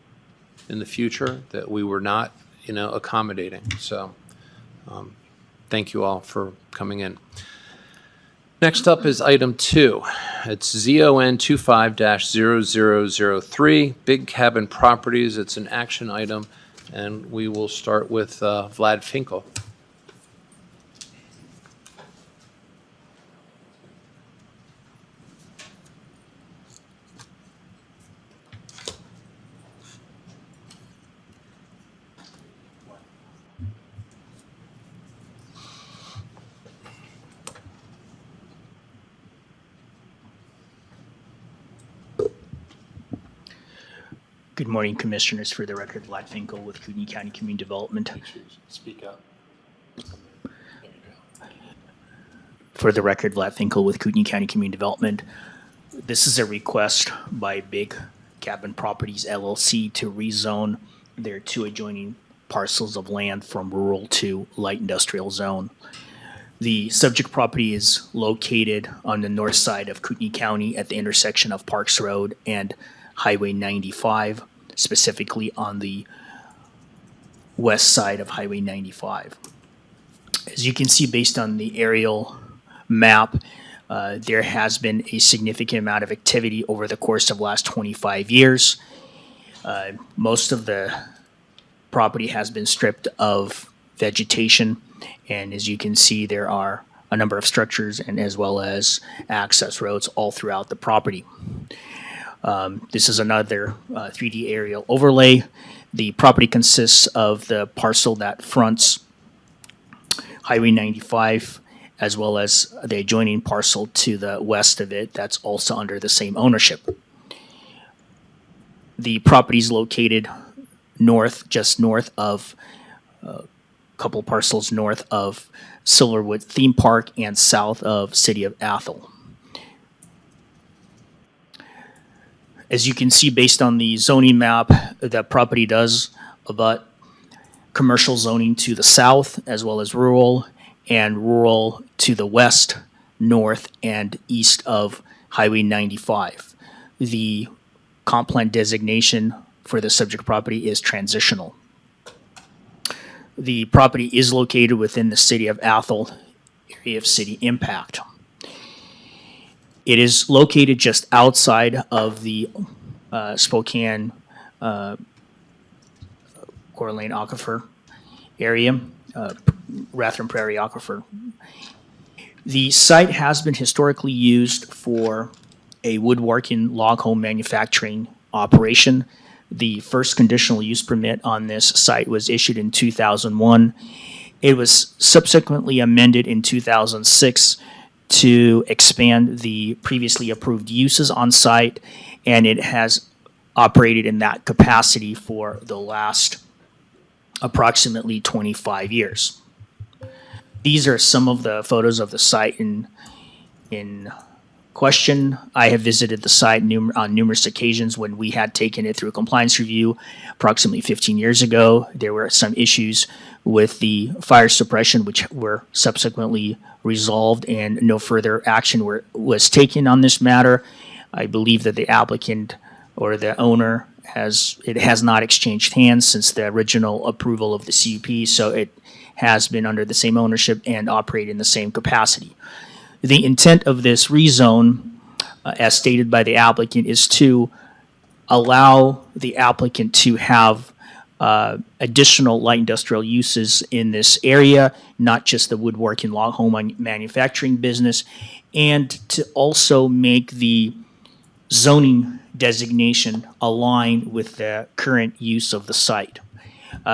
in the future that we were not, accommodating. So thank you all for coming in. Next up is item 2. It's ZON 25-0003, Big Cabin Properties. It's an action item, and we will start with Vlad Finkel. Good morning, Commissioners. For the record, Vlad Finkel with Kootenai County Community Development. Speak up. For the record, Vlad Finkel with Kootenai County Community Development. This is a request by Big Cabin Properties LLC to rezone their 2 adjoining parcels of land from rural to light industrial zone. The subject property is located on the north side of Kootenai County at the intersection of Parks Road and Highway 95, specifically on the west side of Highway 95. As you can see, based on the aerial map, there has been a significant amount of activity over the course of the last 25 years. Most of the property has been stripped of vegetation, and as you can see, there are a number of structures and as well as access roads all throughout the property. This is another 3D aerial overlay. The property consists of the parcel that fronts Highway 95, as well as the adjoining parcel to the west of it that's also under the same ownership. The property is located just north of couple parcels north of Silverwood Theme Park and south of City of Athol. As you can see, based on the zoning map, that property does abut commercial zoning to the south, as well as rural, and rural to the west, north, and east of Highway 95. The comp plan designation for the subject property is transitional. The property is located within the City of Athol area of city impact. It is located just outside of the Spokane Coeur Lane Aquifer area, Rathdrum Prairie Aquifer. The site has been historically used for a woodworking log home manufacturing operation. The first conditional use permit on this site was issued in 2001. It was subsequently amended in 2006 to expand the previously approved uses on site, and it has operated in that capacity for the last approximately 25 years. These are some of the photos of the site in question. I have visited the site on numerous occasions when we had taken it through a compliance review approximately 15 years ago. There were some issues with the fire suppression, which were subsequently resolved, and no further action was taken on this matter. I believe that the applicant or the owner has not exchanged hands since the original approval of the CUP, so it has been under the same ownership and operated in the same capacity. The intent of this rezone, as stated by the applicant, is to allow the applicant to have additional light industrial uses in this area, not just the woodworking log home manufacturing business, and to also make the zoning designation align with the current use of the site.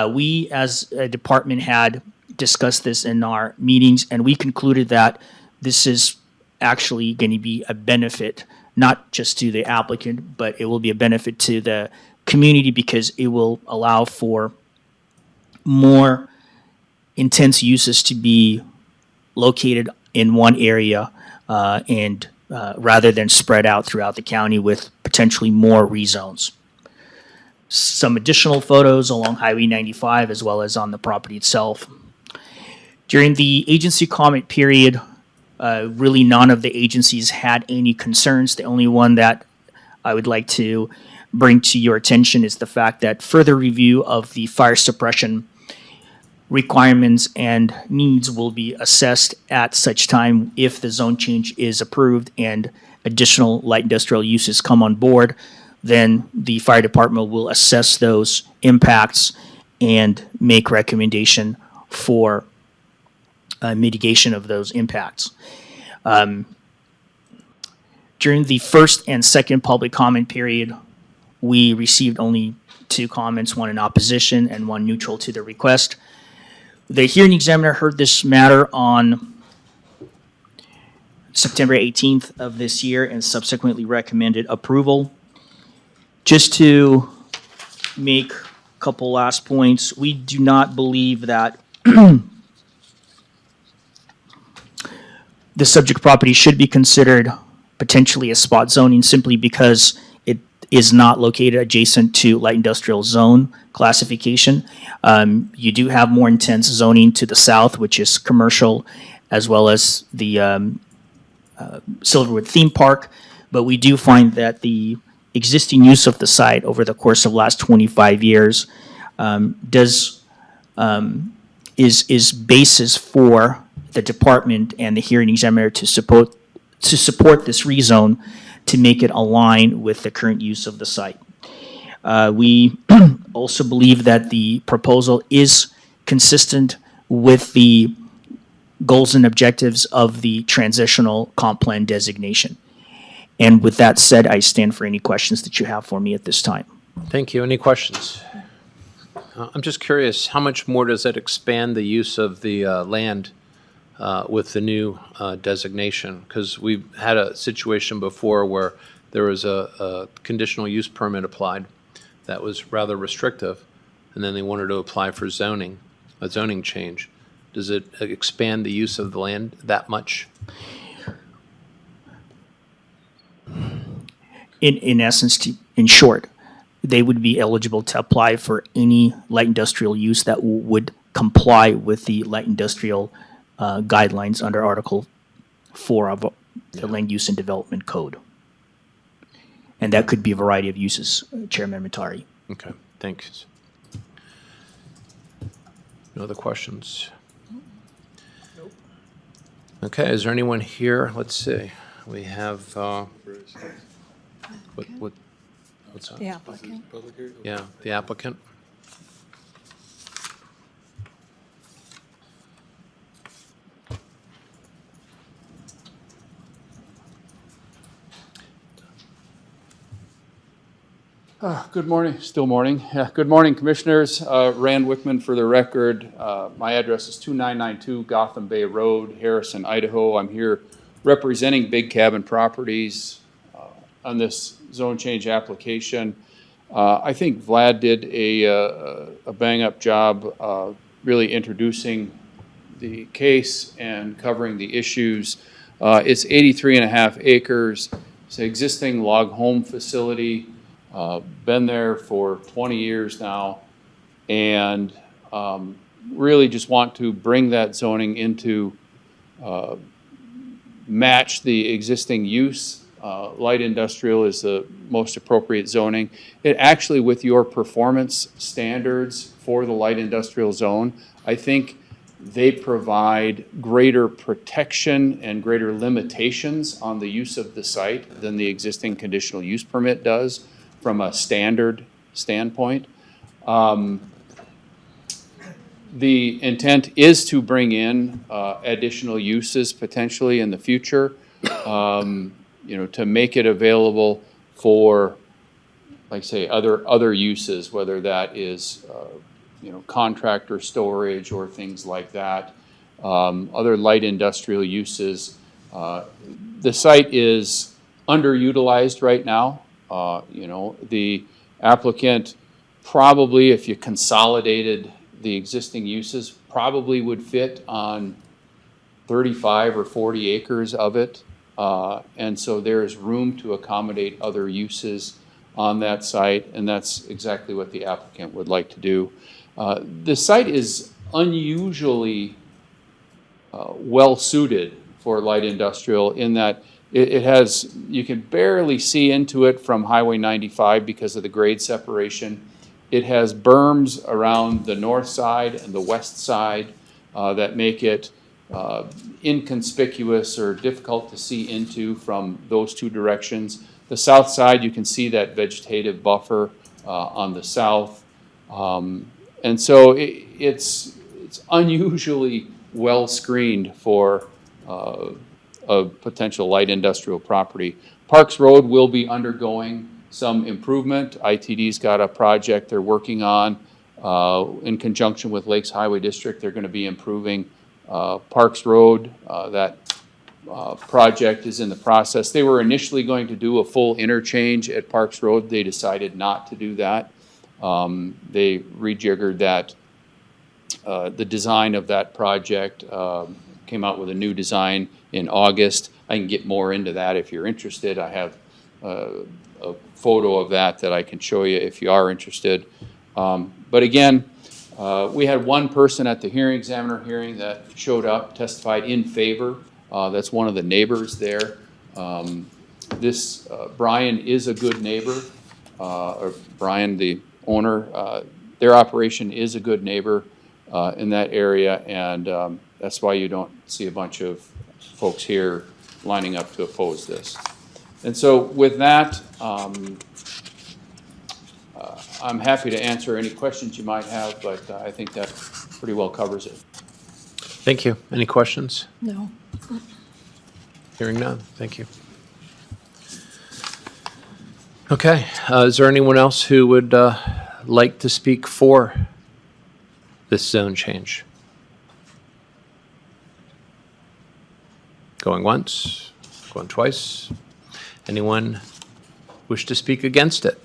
We, as a department, had discussed this in our meetings, and we concluded that this is actually going to be a benefit, not just to the applicant, but it will be a benefit to the community because it will allow for more intense uses to be located in one area and rather than spread out throughout the county with potentially more rezones. Some additional photos along Highway 95 as well as on the property itself. During the agency comment period, really none of the agencies had any concerns. The only one that I would like to bring to your attention is the fact that further review of the fire suppression requirements and needs will be assessed at such time if the zone change is approved and additional light industrial uses come on board, then the fire department will assess those impacts and make recommendation for mitigation of those impacts. During the first and second public comment period, we received only 2 comments, one in opposition and one neutral to the request. The hearing examiner heard this matter on September 18th of this year and subsequently recommended approval. Just to make a couple last points, we do not believe that the subject property should be considered potentially a spot zoning simply because it is not located adjacent to light industrial zone classification. You do have more intense zoning to the south, which is commercial, as well as the Silverwood Theme Park, but we do find that the existing use of the site over the course of the last 25 years is basis for the department and the hearing examiner to support this rezone to make it align with the current use of the site. We also believe that the proposal is consistent with the goals and objectives of the transitional comp plan designation. And with that said, I stand for any questions that you have for me at this time. Thank you. Any questions? I'm just curious, how much more does that expand the use of the land with the new designation? Because we've had a situation before where there was a conditional use permit applied that was rather restrictive, and then they wanted to apply for zoning. a zoning change, does it expand the use of the land that much? In essence, in short, they would be eligible to apply for any light industrial use that would comply with the light industrial guidelines under Article 4 of the Land Use and Development Code. And that could be a variety of uses, Chairman Matari. Okay, thanks. No other questions? Okay, is there anyone here? Let's see. We have, what's that? The applicant. Public hearing? Yeah, the applicant. Good morning, still morning. Yeah, good morning, Commissioners. Rand Wickman for the record. My address is 2992 Gotham Bay Road, Harrison, Idaho. I'm here representing Big Cabin Properties on this zone change application. I think Vlad did a bang-up job really introducing the case and covering the issues. It's 83.5 acres. It's an existing log home facility. Been there for 20 years now, and really just want to bring that zoning into match the existing use. Light industrial is the most appropriate zoning. It actually, with your performance standards for the light industrial zone, I think they provide greater protection and greater limitations on the use of the site than the existing conditional use permit does from a standard standpoint. The intent is to bring in additional uses potentially in the future, to make it available for, like say, other uses, whether that is, contractor storage or things like that, other light industrial uses. The site is underutilized right now. The applicant probably, if you consolidated the existing uses, probably would fit on 35 or 40 acres of it. And so there is room to accommodate other uses on that site, and that's exactly what the applicant would like to do. The site is unusually well-suited for light industrial in that it has, you can barely see into it from Highway 95 because of the grade separation. It has berms around the north side and the west side that make it inconspicuous or difficult to see into from those two directions. The south side, you can see that vegetative buffer on the south. And so it's unusually well screened for a potential light industrial property. Parks Road will be undergoing some improvement. ITD's got a project they're working on in conjunction with Lakes Highway District. They're going to be improving Parks Road. That project is in the process. They were initially going to do a full interchange at Parks Road. They decided not to do that. They rejiggered that, the design of that project, came out with a new design in August. I can get more into that if you're interested. I have a photo of that I can show you if you are interested. But again, we had one person at the hearing examiner hearing that showed up, testified in favor. That's one of the neighbors there. Brian is a good neighbor, or Brian, the owner. Their operation is a good neighbor in that area, and that's why you don't see a bunch of folks here lining up to oppose this. And so with that, I'm happy to answer any questions you might have, but I think that pretty well covers it. Thank you. Any questions? No. Hearing none. Thank you. Okay. Is there anyone else who would like to speak for this zone change? Going once, going twice. Anyone wish to speak against it?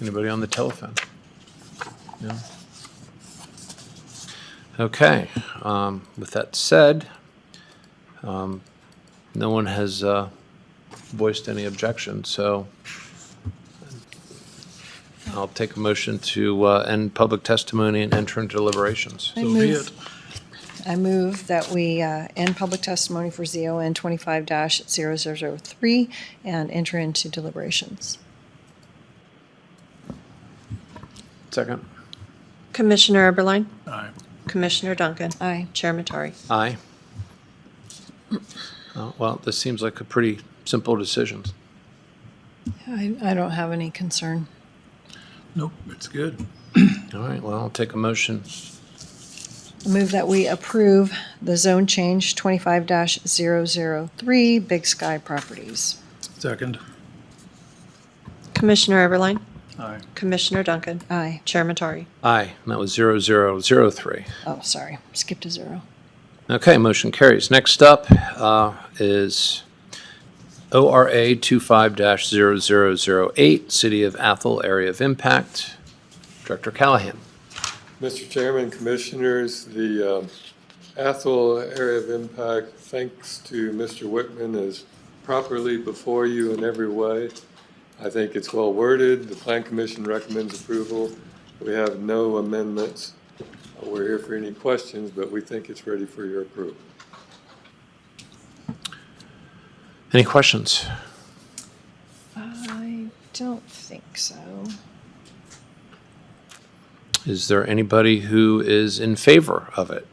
Anybody on the telephone? Okay, with that said, no one has voiced any objection, so I'll take a motion to end public testimony and enter into deliberations. I So be move, it. I move that we end public testimony for ZON 25-0003 and enter into deliberations. Second. Commissioner Eberline, Aye. Commissioner Duncan, Aye. Chair Matari. Aye. Well, this seems like a pretty simple decision. I don't have any concern. Nope, it's good. All right, well, I'll take a motion. I move that we approve the zone change 25-003 Big Sky Properties. Second. Commissioner Eberline, Aye. Commissioner Duncan, Aye. Chair Matari. Aye, and that was 0003. Oh, sorry, skipped a zero. Okay, motion carries. Next up is ORA 25-0008, City of Athol Area of Impact. Director Callahan. Mr. Chairman, Commissioners, the Athol Area of Impact, thanks to Mr. Whitman, is properly before you in every way. I think it's well worded. The Plan Commission recommends approval. We have no amendments. We're here for any questions, but we think it's ready for your approval. Any questions? I don't think so. Is there anybody who is in favor of it?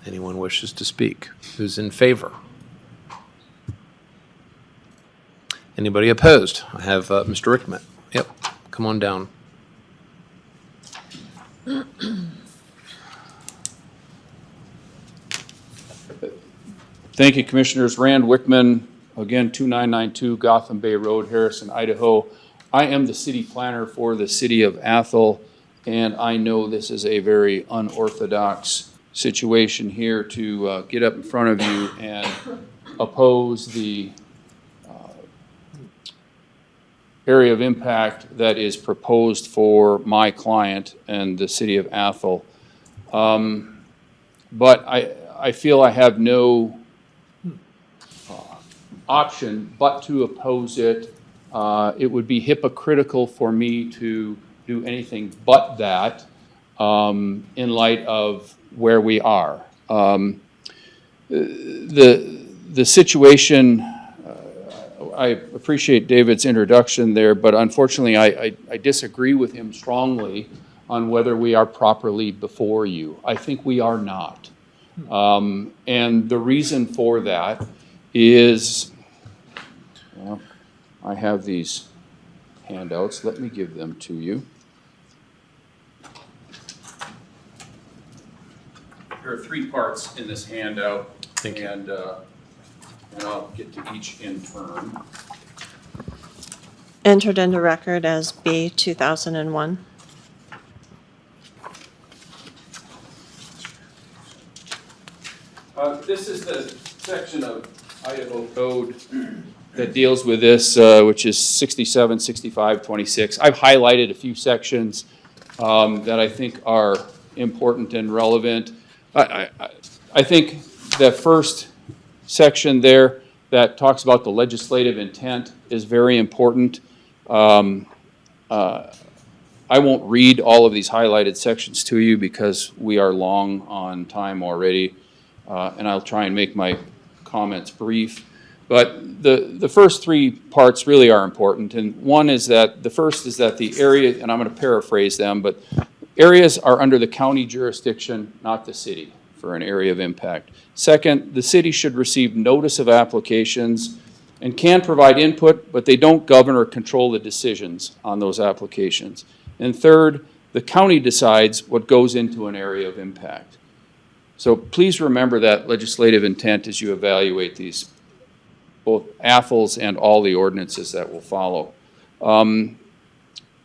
Anyone wishes to speak? Who's in favor? Anybody opposed? I have Mr. Rickman. Yep, come on down. Thank you, Commissioners. Rand Wickman, again, 2992 Gotham Bay Road, Harrison, Idaho. I am the city planner for the city of Athol, and I know this is a very unorthodox situation here to get up in front of you and oppose the area of impact that is proposed for my client and the city of Athol. But I feel I have no option but to oppose it. It would be hypocritical for me to do anything but that in light of where we are. The situation, I appreciate David's introduction there, but unfortunately I disagree with him strongly on whether we are properly before you. I think we are not. And the reason for that is, well, I have these handouts. Let me give them to you. There are three parts in this handout. Thank you. And I'll get to each in turn. Entered into record as B 2001. This is the section of Idaho code that deals with this, which is 67, 65, 26. I've highlighted a few sections that I think are important and relevant. I think the first section there that talks about the legislative intent is very important. I won't read all of these highlighted sections to you because we are long on time already, and I'll try and make my comments brief. But the first three parts really are important, and one is that the first is that the area, and I'm going to paraphrase them, but areas are under the county jurisdiction, not the city, for an area of impact. Second, the city should receive notice of applications and can provide input, but they don't govern or control the decisions on those applications. And third, the county decides what goes into an area of impact. So please remember that legislative intent as you evaluate these, both Athol's and all the ordinances that will follow.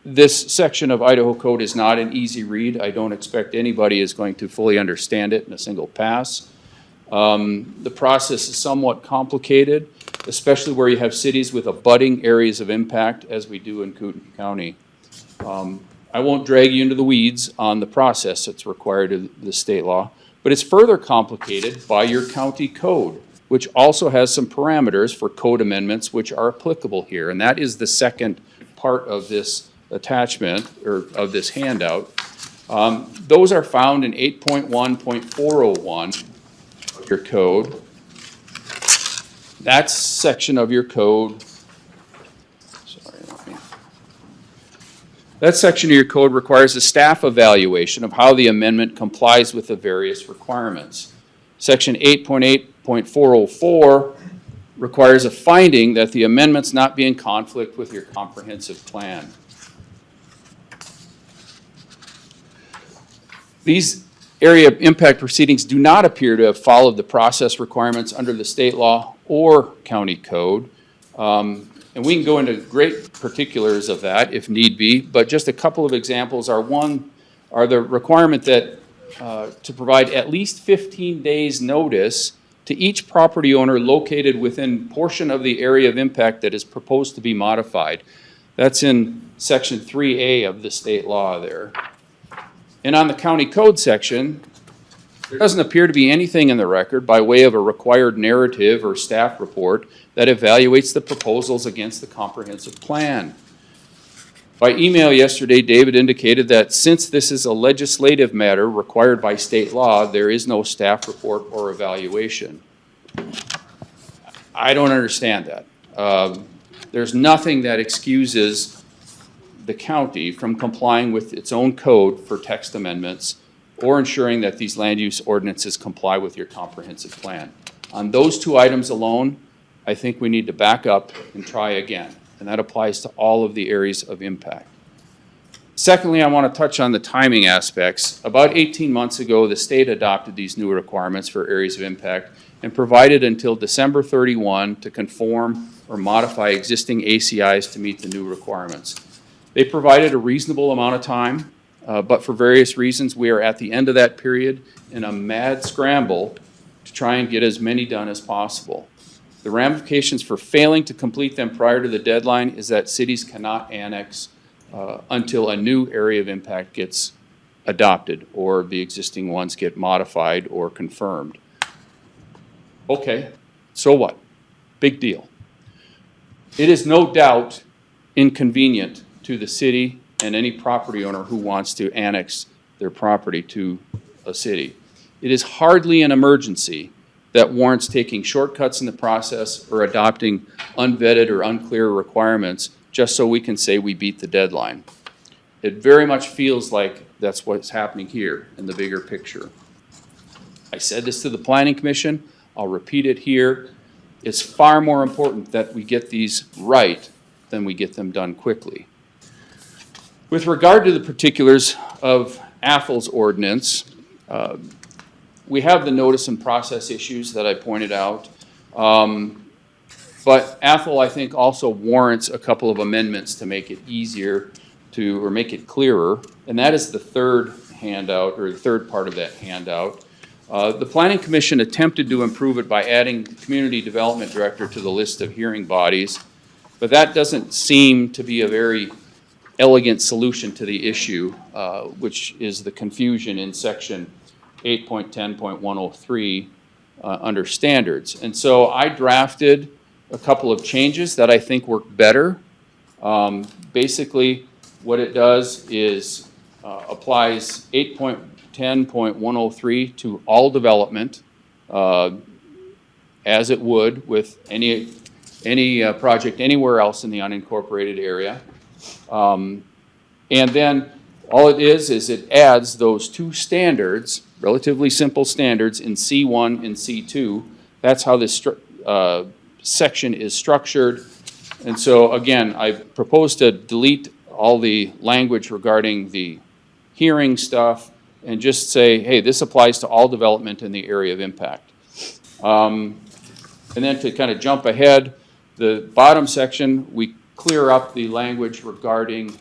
This section of Idaho Code is not an easy read. I don't expect anybody is going to fully understand it in a single pass. The process is somewhat complicated, especially where you have cities with abutting areas of impact, as we do in Kootenai County. I won't drag you into the weeds on the process that's required of the state law, but it's further complicated by your county code, which also has some parameters for code amendments which are applicable here. And that is the second part of this attachment, or of this handout. Those are found in 8.1.401 of your code. That section of your code, that section of your code requires a staff evaluation of how the amendment complies with the various requirements. Section 8.8.404 requires a finding that the amendments not be in conflict with your comprehensive plan. These area impact proceedings do not appear to have followed the process requirements under the state law or county code. And we can go into great particulars of that if need be, but just a couple of examples are the requirement that to provide at least 15 days notice to each property owner located within portion of the area of impact that is proposed to be modified. That's in section 3A of the state law there. And on the county code section, there doesn't appear to be anything in the record by way of a required narrative or staff report that evaluates the proposals against the comprehensive plan. By email yesterday, David indicated that since this is a legislative matter required by state law, there is no staff report or evaluation. I don't understand that. There's nothing that excuses the county from complying with its own code for text amendments or ensuring that these land use ordinances comply with your comprehensive plan. On those two items alone, I think we need to back up and try again, and that applies to all of the areas of impact. Secondly, I want to touch on the timing aspects. About 18 months ago, the state adopted these new requirements for areas of impact and provided until December 31 to conform or modify existing ACIs to meet the new requirements. They provided a reasonable amount of time, but for various reasons, we are at the end of that period in a mad scramble to try and get as many done as possible. The ramifications for failing to complete them prior to the deadline is that cities cannot annex until a new area of impact gets adopted or the existing ones get modified or confirmed. Okay, so what? Big deal. It is no doubt inconvenient to the city and any property owner who wants to annex their property to a city. It is hardly an emergency that warrants taking shortcuts in the process or adopting unvetted or unclear requirements just so we can say we beat the deadline. It very much feels like that's what's happening here in the bigger picture. I said this to the Planning Commission, I'll repeat it here. It's far more important that we get these right than we get them done quickly. With regard to the particulars of Athol's ordinance, we have the notice and process issues that I pointed out. But Athol, I think, also warrants a couple of amendments to make it easier to, or make it clearer. And that is the third handout, or the third part of that handout. The Planning Commission attempted to improve it by adding the Community Development Director to the list of hearing bodies. But that doesn't seem to be a very elegant solution to the issue, which is the confusion in section 8.10.103 under standards. And so I drafted a couple of changes that I think work better. Basically, what it does is applies 8.10.103 to all development, as it would with any project anywhere else in the unincorporated area. And then all it is it adds those two standards, relatively simple standards in C1 and C2. That's how this section is structured. And so again, I propose to delete all the language regarding the hearing stuff and just say, hey, this applies to all development in the area of impact. And then to kind of jump ahead, the bottom section, we clear up the language regarding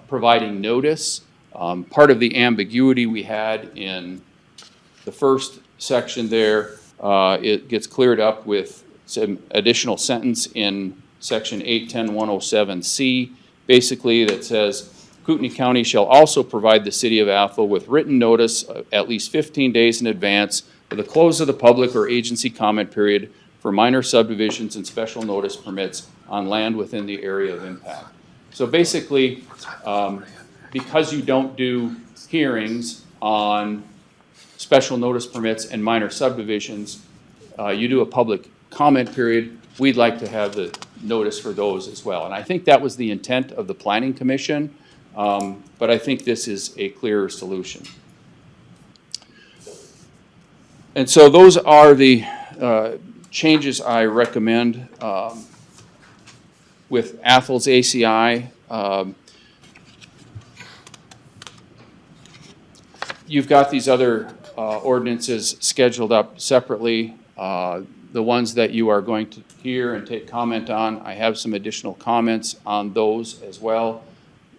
providing notice. Part of the ambiguity we had in the first section there, it gets cleared up with some additional sentence in section 8.10.107C, basically that says Kootenai County shall also provide the city of Athol with written notice at least 15 days in advance of the close of the public or agency comment period for minor subdivisions and special notice permits on land within the area of impact. So basically, because you don't do hearings on special notice permits and minor subdivisions, you do a public comment period. We'd like to have the notice for those as well. And I think that was the intent of the Planning Commission, but I think this is a clearer solution. And so those are the changes I recommend with Athol's ACI. You've got these other ordinances scheduled up separately. The ones that you are going to hear and take comment on, I have some additional comments on those as well.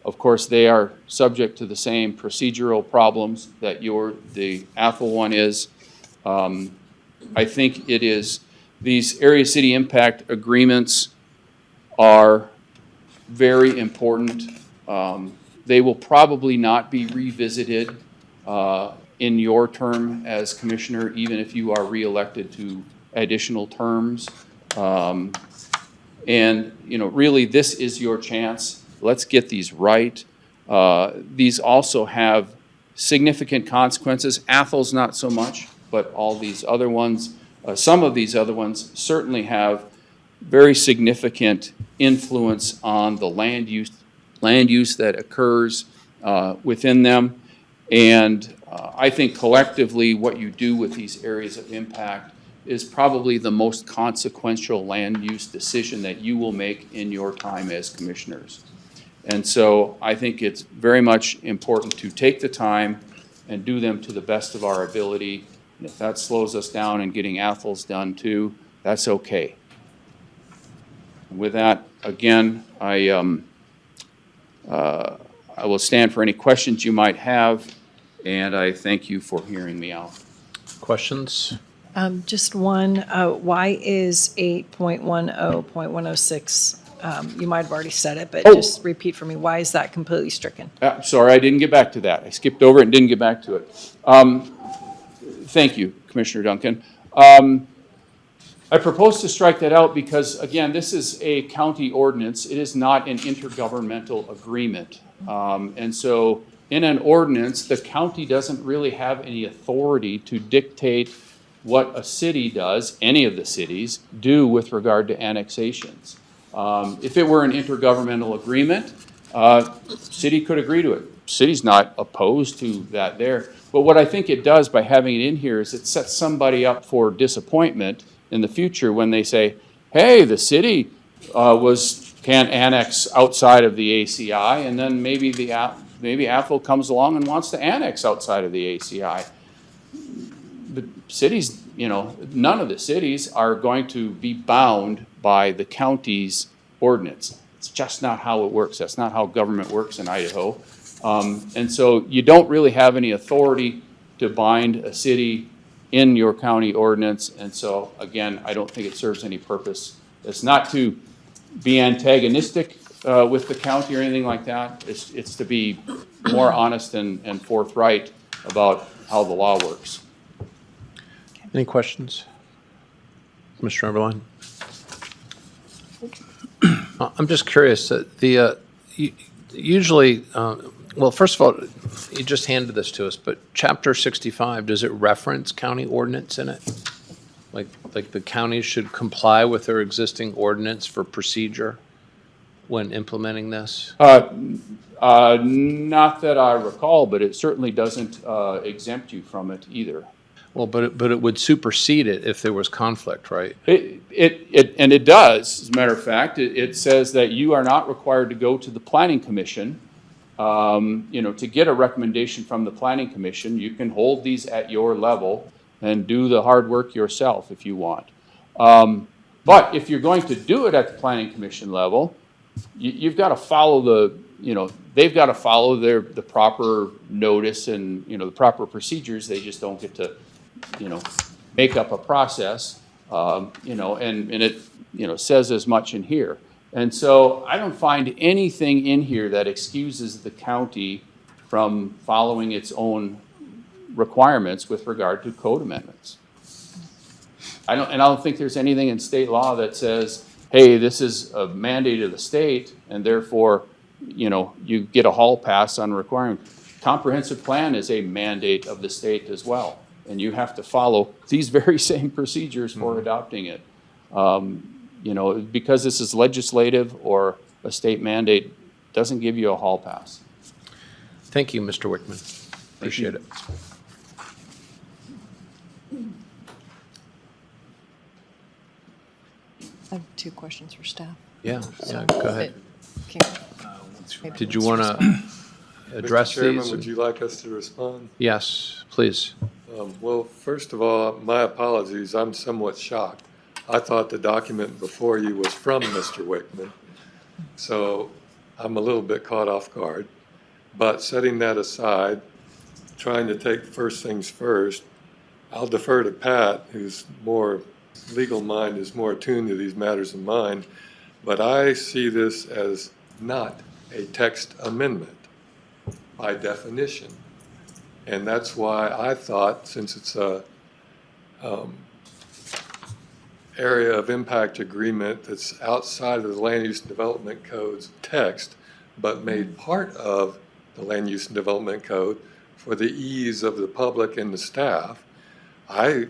Of course, they are subject to the same procedural problems that the Athol one is. I think it is, these area city impact agreements are very important. They will probably not be revisited in your term as commissioner, even if you are reelected to additional terms. And, you know, really this is your chance. Let's get these right. These also have significant consequences. Athol's not so much, but all these other ones, some of these other ones certainly have very significant influence on the land use that occurs within them. And I think collectively what you do with these areas of impact is probably the most consequential land use decision that you will make in your time as commissioners. And so I think it's very much important to take the time and do them to the best of our ability. And if that slows us down in getting Athol's done too, that's okay. With that, again, I will stand for any questions you might have, and I thank you for hearing me out. Questions? Just one, why is 8.10.106, you might have already said it, but just repeat for me, why is that completely stricken? Sorry, I didn't get back to that. I skipped over it and didn't get back to it. Thank you, Commissioner Duncan. I propose to strike that out because, again, this is a county ordinance. It is not an intergovernmental agreement. And so in an ordinance, the county doesn't really have any authority to dictate what a city does, any of the cities, do with regard to annexations. If it were an intergovernmental agreement, city could agree to it. City's not opposed to that there. But what I think it does by having it in here is it sets somebody up for disappointment in the future when they say, hey, the city can't annex outside of the ACI, and then maybe Athol comes along and wants to annex outside of the ACI. The cities, you know, none of the cities are going to be bound by the county's ordinance. It's just not how it works. That's not how government works in Idaho. And so you don't really have any authority to bind a city in your county ordinance. And so, again, I don't think it serves any purpose. It's not to be antagonistic with the county or anything like that. It's to be more honest and forthright about how the law works. Any questions? Commissioner Eberline? I'm just curious, usually, well, first of all, you just handed this to us, but Chapter 65, does it reference county ordinance in it? Like the counties should comply with their existing ordinance for procedure when implementing this? Not that I recall, but it certainly doesn't exempt you from it either. Well, but it would supersede it if there was conflict, right? It does, as a matter of fact. It says that you are not required to go to the Planning Commission. To get a recommendation from the Planning Commission. You can hold these at your level and do the hard work yourself if you want. But if you're going to do it at the Planning Commission level, you've got to follow they've got to follow the proper notice and, the proper procedures. They just don't get to, make up a process, and it, says as much in here. And so I don't find anything in here that excuses the county from following its own requirements with regard to code amendments. I don't think there's anything in state law that says, hey, this is a mandate of the state, and therefore, you get a hall pass on requiring. Comprehensive plan is a mandate of the state as well, and you have to follow these very same procedures for adopting it. Because this is legislative or a state mandate, doesn't give you a hall pass. Thank you, Mr. Wickman. Appreciate it. I have 2 questions for staff. Yeah, go ahead. Maybe Did you let's want to address Mr. Chairman, these? would you like us to respond? Yes, please. Well, first of all, my apologies. I'm somewhat shocked. I thought the document before you was from Mr. Wickman, so I'm a little bit caught off guard. But setting that aside, trying to take first things first, I'll defer to Pat, whose more legal mind is more attuned to these matters than mine. But I see this as not a text amendment by definition. And that's why I thought, since it's a area of impact agreement that's outside of the Land Use and Development Code's text, but made part of the Land Use and Development Code for the ease of the public and the staff, I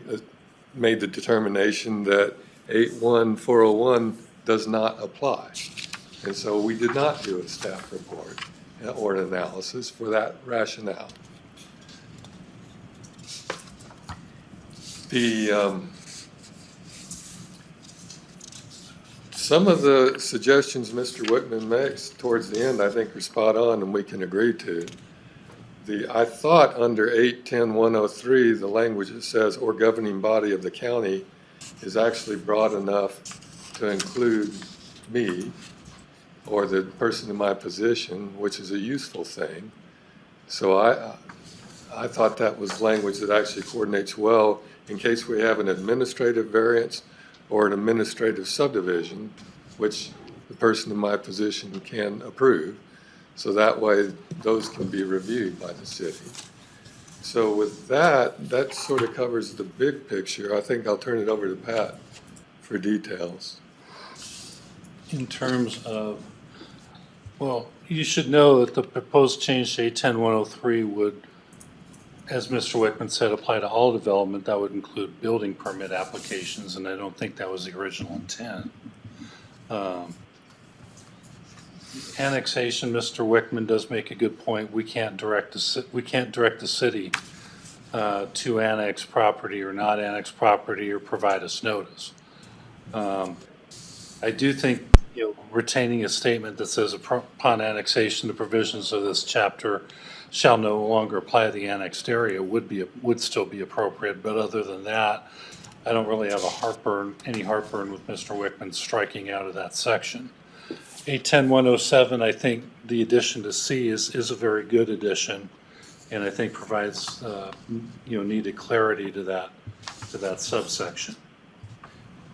made the determination that 81401 does not apply. And so we did not do a staff report or an analysis for that rationale. Some of the suggestions Mr. Wickman makes towards the end, I think, are spot on and we can agree to. I thought under 810-103, the language that says or governing body of the county is actually broad enough to include me or the person in my position, which is a useful thing. So I thought that was language that actually coordinates well in case we have an administrative variance or an administrative subdivision, which the person in my position can approve. So that way, those can be reviewed by the city. So with that, that sort of covers the big picture. I think I'll turn it over to Pat for details. In terms of, well, you should know that the proposed change to 810-103 would, as Mr. Wickman said, apply to all development. That would include building permit applications, and I don't think that was the original intent. Annexation, Mr. Wickman does make a good point. We can't direct the city to annex property or not annex property or provide us notice. I do think, retaining a statement that says upon annexation, the provisions of this chapter shall no longer apply to the annexed area would still be appropriate. But other than that, I don't really have any heartburn with Mr. Wickman striking out of that section. 810-107, I think the addition to C is a very good addition, and I think provides needed clarity to that subsection.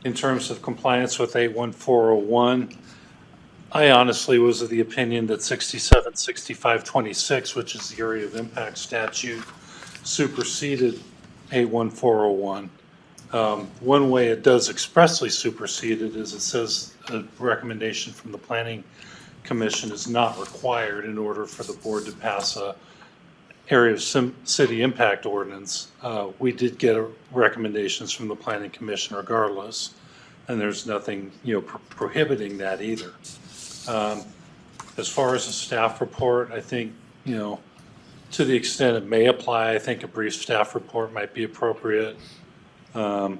In terms of compliance with 81401, I honestly was of the opinion that 676526, which is the area of impact statute, superseded 81401. One way it does expressly supersede it is it says a recommendation from the Planning Commission is not required in order for the board to pass a area of city impact ordinance. We did get recommendations from the Planning Commission regardless, and there's nothing prohibiting that either. As far as a staff report, I think to the extent it may apply, I think a brief staff report might be appropriate. I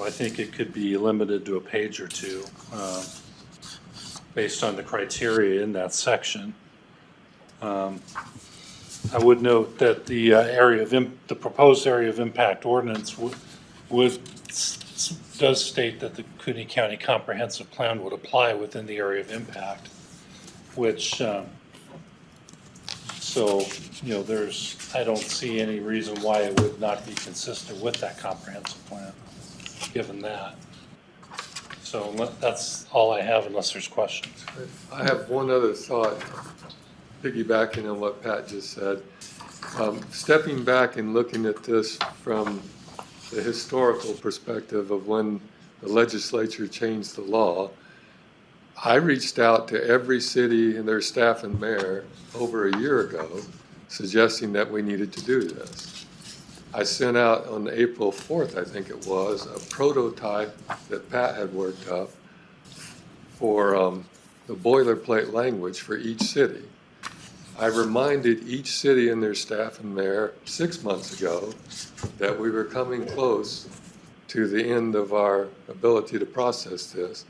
think it could be limited to a page or two based on the criteria in that section. I would note that the the proposed area of impact ordinance does state that the Kootenai County Comprehensive Plan would apply within the area of impact, which I don't see any reason why it would not be consistent with that comprehensive plan, given that. So that's all I have unless there's questions. I have one other thought, piggybacking on what Pat just said. Stepping back and looking at this from the historical perspective of when the legislature changed the law, I reached out to every city and their staff and mayor over a year ago suggesting that we needed to do this. I sent out on April 4th, I think it was, a prototype that Pat had worked up for the boilerplate language for each city. I reminded each city and their staff and mayor 6 months ago that we were coming close to the end of our ability to process this.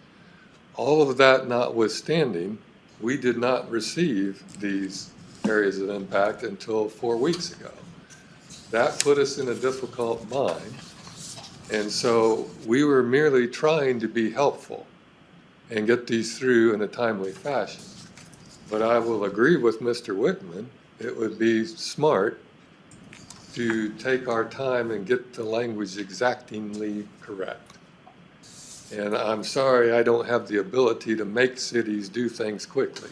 All of that notwithstanding, we did not receive these areas of impact until 4 weeks ago. That put us in a difficult bind. And so we were merely trying to be helpful and get these through in a timely fashion. But I will agree with Mr. Whitman, it would be smart to take our time and get the language exactingly correct. And I'm sorry I don't have the ability to make cities do things quickly.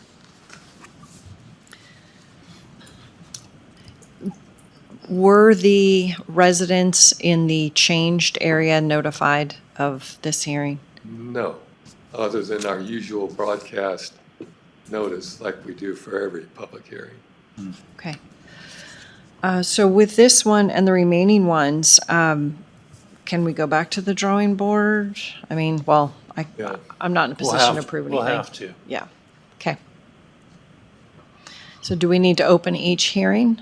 Were the residents in the changed area notified of this hearing? No, other than our usual broadcast notice like we do for every public hearing. Okay. So with this one and the remaining ones, can we go back to the drawing board? I mean, well, Yeah. I'm not in a position to approve anything. We'll have to. Yeah, okay. So do we need to open each hearing?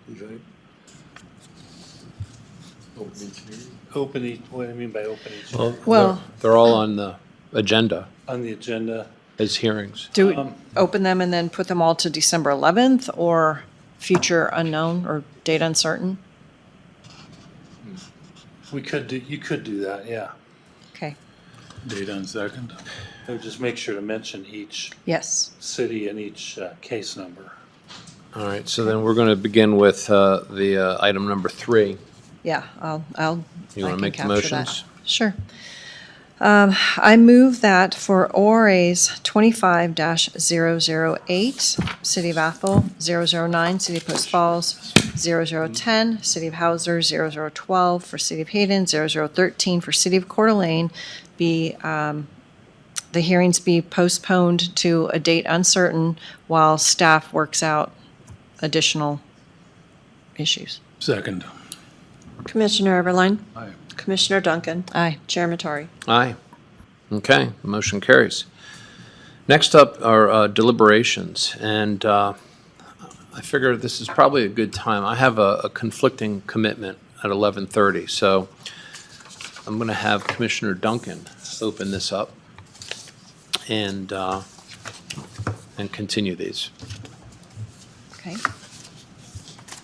You think? Open each hearing? Open each, what do you mean by open each? Well- they're all on the agenda On the agenda, as hearings. Do we open them and then put them all to December 11th or future unknown or date uncertain? you could do that, yeah. Okay, Date on second. I would just make sure to mention each yes. city and each case number. All right, so then we're going to begin with the item number 3. Yeah, I'll. You I want to can make the capture that. motions? Sure. I move that for ORAs 25-008, City of Athol, 009, City of Post Falls, 0010, City of Hauser, 0012, for City of Hayden, 0013, for City of Coeur d'Alene, the hearings be postponed to a date uncertain while staff works out additional issues. Second. Commissioner Eberline, Aye. Commissioner Duncan, Aye. Chair Matari. Aye. Okay, the motion carries. Next up are deliberations, and I figure this is probably a good time. I have a conflicting commitment at 11:30, so I'm going to have Commissioner Duncan open this up and continue these. Okay.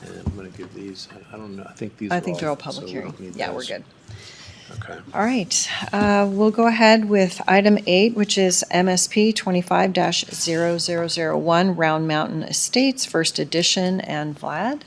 And I'm going to give these, I don't know, I think these are I think they're all so public we hearing. don't need Yeah, we're those. good. Okay. All right, we'll go ahead with item 8, which is MSP 25-0001, Round Mountain Estates, first edition, and Vlad.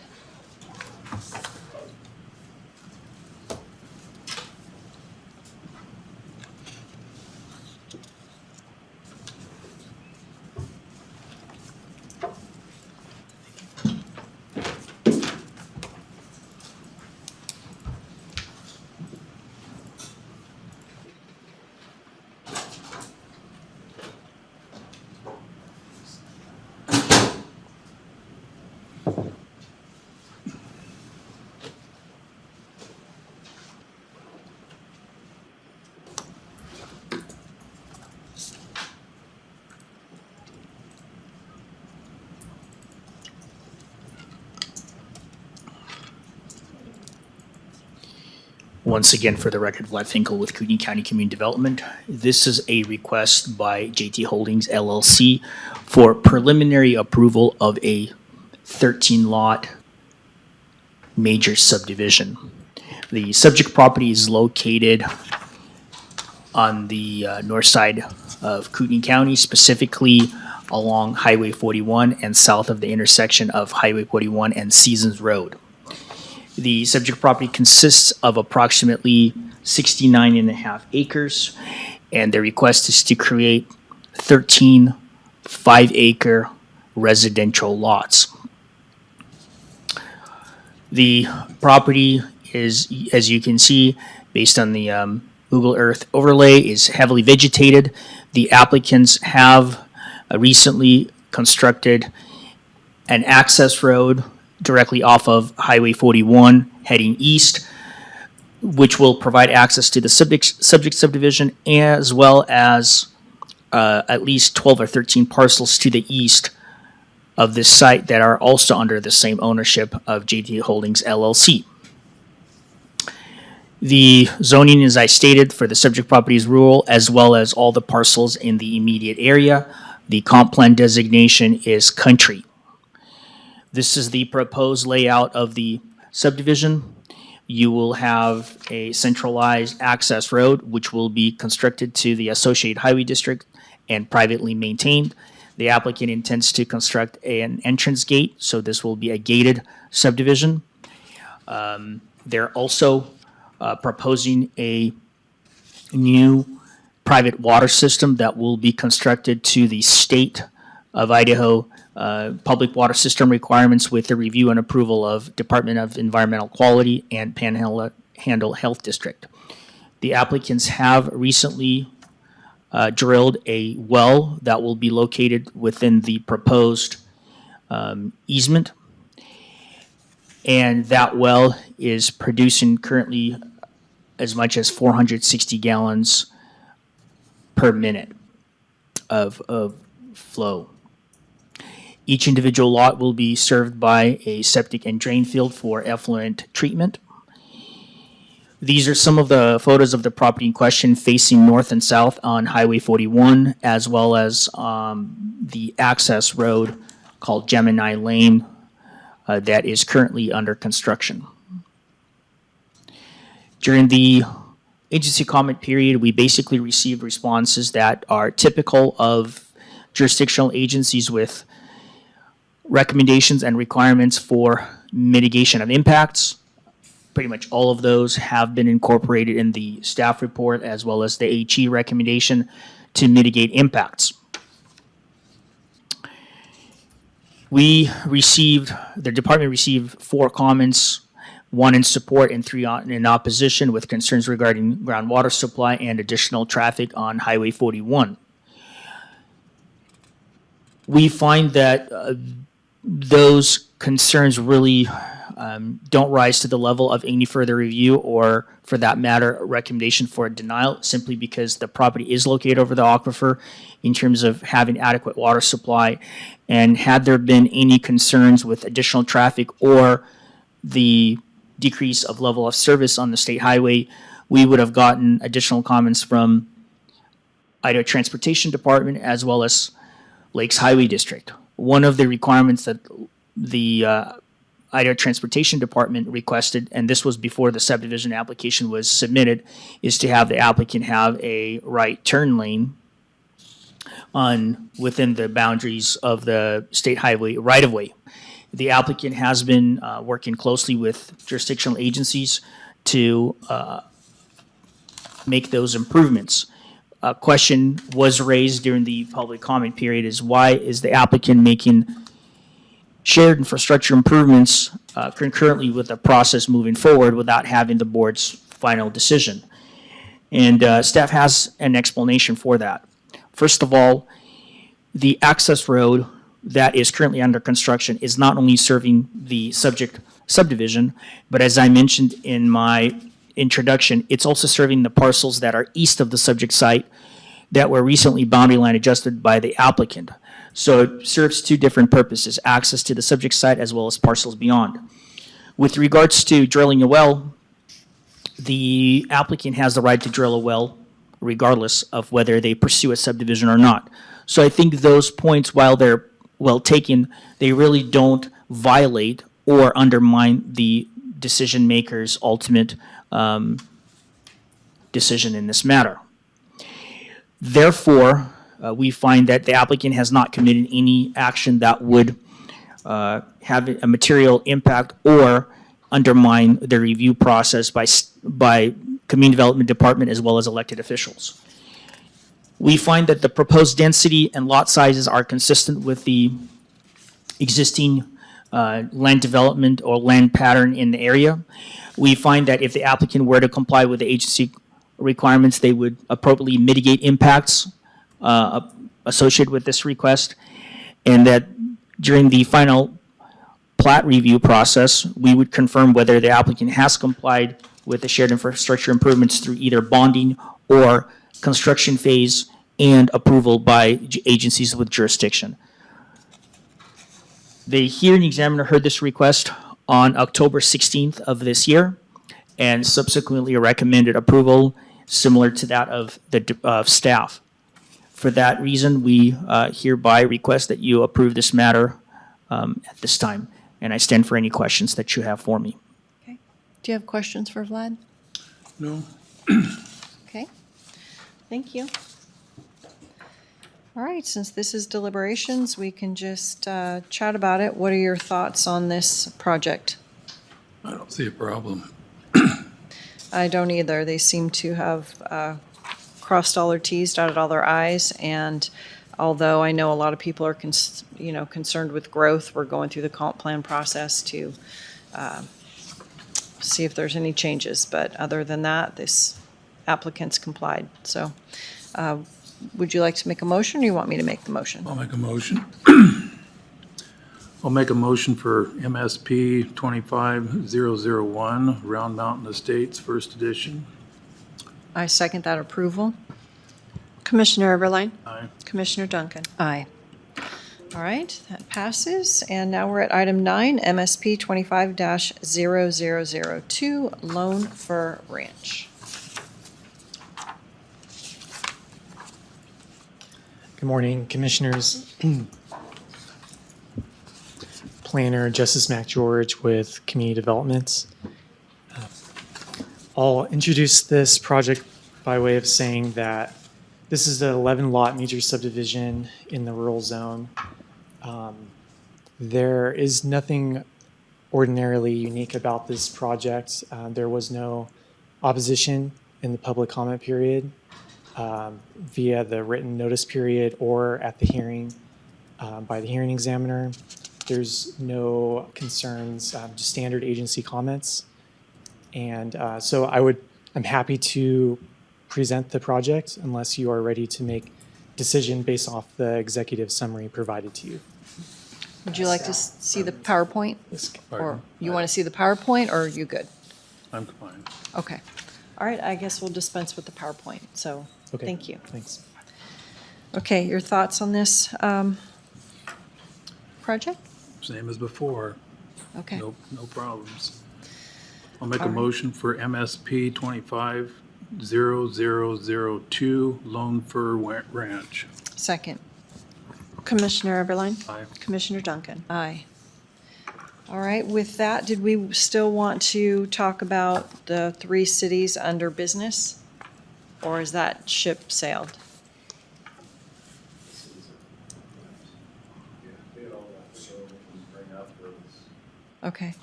Once again, for the record, Vlad Finkel with Kootenai County Community Development. This is a request by JT Holdings LLC for preliminary approval of a 13-lot major subdivision. The subject property is located on the north side of Kootenai County, specifically along Highway 41 and south of the intersection of Highway 41 and Seasons Road. The subject property consists of approximately 69.5 acres, and the request is to create 13 5-acre residential lots. The property is, as you can see, based on the Google Earth overlay, is heavily vegetated. The applicants have recently constructed an access road directly off of Highway 41 heading east, which will provide access to the subject subdivision, as well as at least 12 or 13 parcels to the east of this site that are also under the same ownership of JT Holdings LLC. The zoning, as I stated, for the subject property is rural, as well as all the parcels in the immediate area. The comp plan designation is country. This is the proposed layout of the subdivision. You will have a centralized access road, which will be constructed to the Associated Highway District and privately maintained. The applicant intends to construct an entrance gate, so this will be a gated subdivision. They're also proposing a new private water system that will be constructed to the state of Idaho public water system requirements with the review and approval of Department of Environmental Quality and Panhandle Health District. The applicants have recently drilled a well that will be located within the proposed easement. And that well is producing currently as much as 460 gallons per minute of flow. Each individual lot will be served by a septic and drain field for effluent treatment. These are some of the photos of the property in question facing north and south on Highway 41, as well as the access road called Gemini Lane that is currently under construction. During the agency comment period, we basically received responses that are typical of jurisdictional agencies with recommendations and requirements for mitigation of impacts. Pretty much all of those have been incorporated in the staff report as well as the HE recommendation to mitigate impacts. The department received 4 comments, 1 in support and 3 in opposition, with concerns regarding groundwater supply and additional traffic on Highway 41. We find that those concerns really don't rise to the level of any further review or, for that matter, a recommendation for a denial, simply because the property is located over the aquifer in terms of having adequate water supply. And had there been any concerns with additional traffic or the decrease of level of service on the state highway, we would have gotten additional comments from Idaho Transportation Department as well as Lakes Highway District. One of the requirements that the Idaho Transportation Department requested, and this was before the subdivision application was submitted, is to have the applicant have a right turn lane within the boundaries of the state highway right-of-way. The applicant has been working closely with jurisdictional agencies to make those improvements. A question was raised during the public comment period is, why is the applicant making shared infrastructure improvements concurrently with the process moving forward without having the board's final decision? And staff has an explanation for that. First of all, the access road that is currently under construction is not only serving the subject subdivision, but as I mentioned in my introduction, it's also serving the parcels that are east of the subject site that were recently boundary line adjusted by the applicant. So it serves 2 different purposes: access to the subject site as well as parcels beyond. With regards to drilling a well, the applicant has the right to drill a well regardless of whether they pursue a subdivision or not. So I think those points, while they're well taken, they really don't violate or undermine the decision maker's ultimate decision in this matter. Therefore, we find that the applicant has not committed any action that would have a material impact or undermine the review process by Community Development Department, as well as elected officials. We find that the proposed density and lot sizes are consistent with the existing land development or land pattern in the area. We find that if the applicant were to comply with the agency requirements, they would appropriately mitigate impacts associated with this request, and that during the final plat review process, we would confirm whether the applicant has complied with the shared infrastructure improvements through either bonding or construction phase and approval by agencies with jurisdiction. The hearing examiner heard this request on October 16th of this year and subsequently recommended approval similar to that of the staff. For that reason, we hereby request that you approve this matter at this time, and I stand for any questions that you have for me. Okay. Do you have questions for Vlad? No? Okay. Thank you. All right, since this is deliberations, we can just chat about it. What are your thoughts on this project? I don't see a problem. I don't either. They seem to have crossed all their T's, dotted all their I's, and although I know a lot of people are concerned with growth, we're going through the comp plan process to see if there's any changes. But other than that, this applicant's complied. So would you like to make a motion, or you want me to make the motion? I'll make a motion. I'll make a motion for MSP 25001, Round Mountain Estates, first edition. I second that approval. Commissioner Eberline? Aye. Commissioner Duncan? Aye. All right, that passes. And now we're at item 9, MSP 25-0002, Lone Fir Ranch. Good morning, Commissioners. Planner Justus McGeorge with Community Development. I'll introduce this project by way of saying that this is the 11-lot major subdivision in the rural zone. There is nothing ordinarily unique about this project. There was no opposition in the public comment period via the written notice period or at the hearing by the hearing examiner. There's no concerns, just standard agency comments. And so I'm happy to present the project unless you are ready to make decision based off the executive summary provided to you. Would you like to see the PowerPoint? Or Pardon? you want to see the PowerPoint, or are you good? I'm fine. Okay. All right, I guess we'll dispense with the PowerPoint, so Okay, thank you. Thanks. Okay, your thoughts on this project? Same as before. Okay. No problems. I'll make a All right. motion for MSP 25-0002, Lone Fir Ranch. Second. Commissioner Eberline? Aye. Commissioner Duncan? Aye. All right, with that, did we still want to talk about the 3 cities under business? Or is that ship sailed? Okay.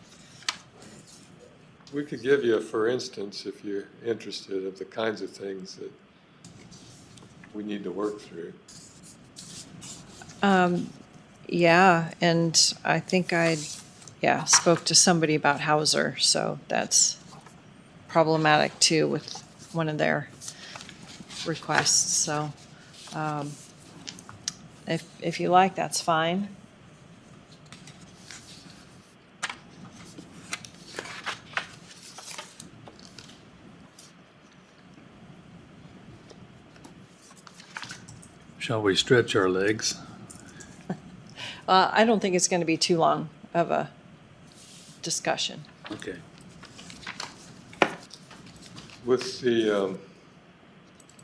We could give you a for instance, if you're interested, of the kinds of things that we need to work through. Yeah, and I think I spoke to somebody about Hauser, so that's problematic too with one of their requests. So if you like, that's fine. Shall we stretch our legs? I don't think it's going to be too long of a discussion. Okay. With the,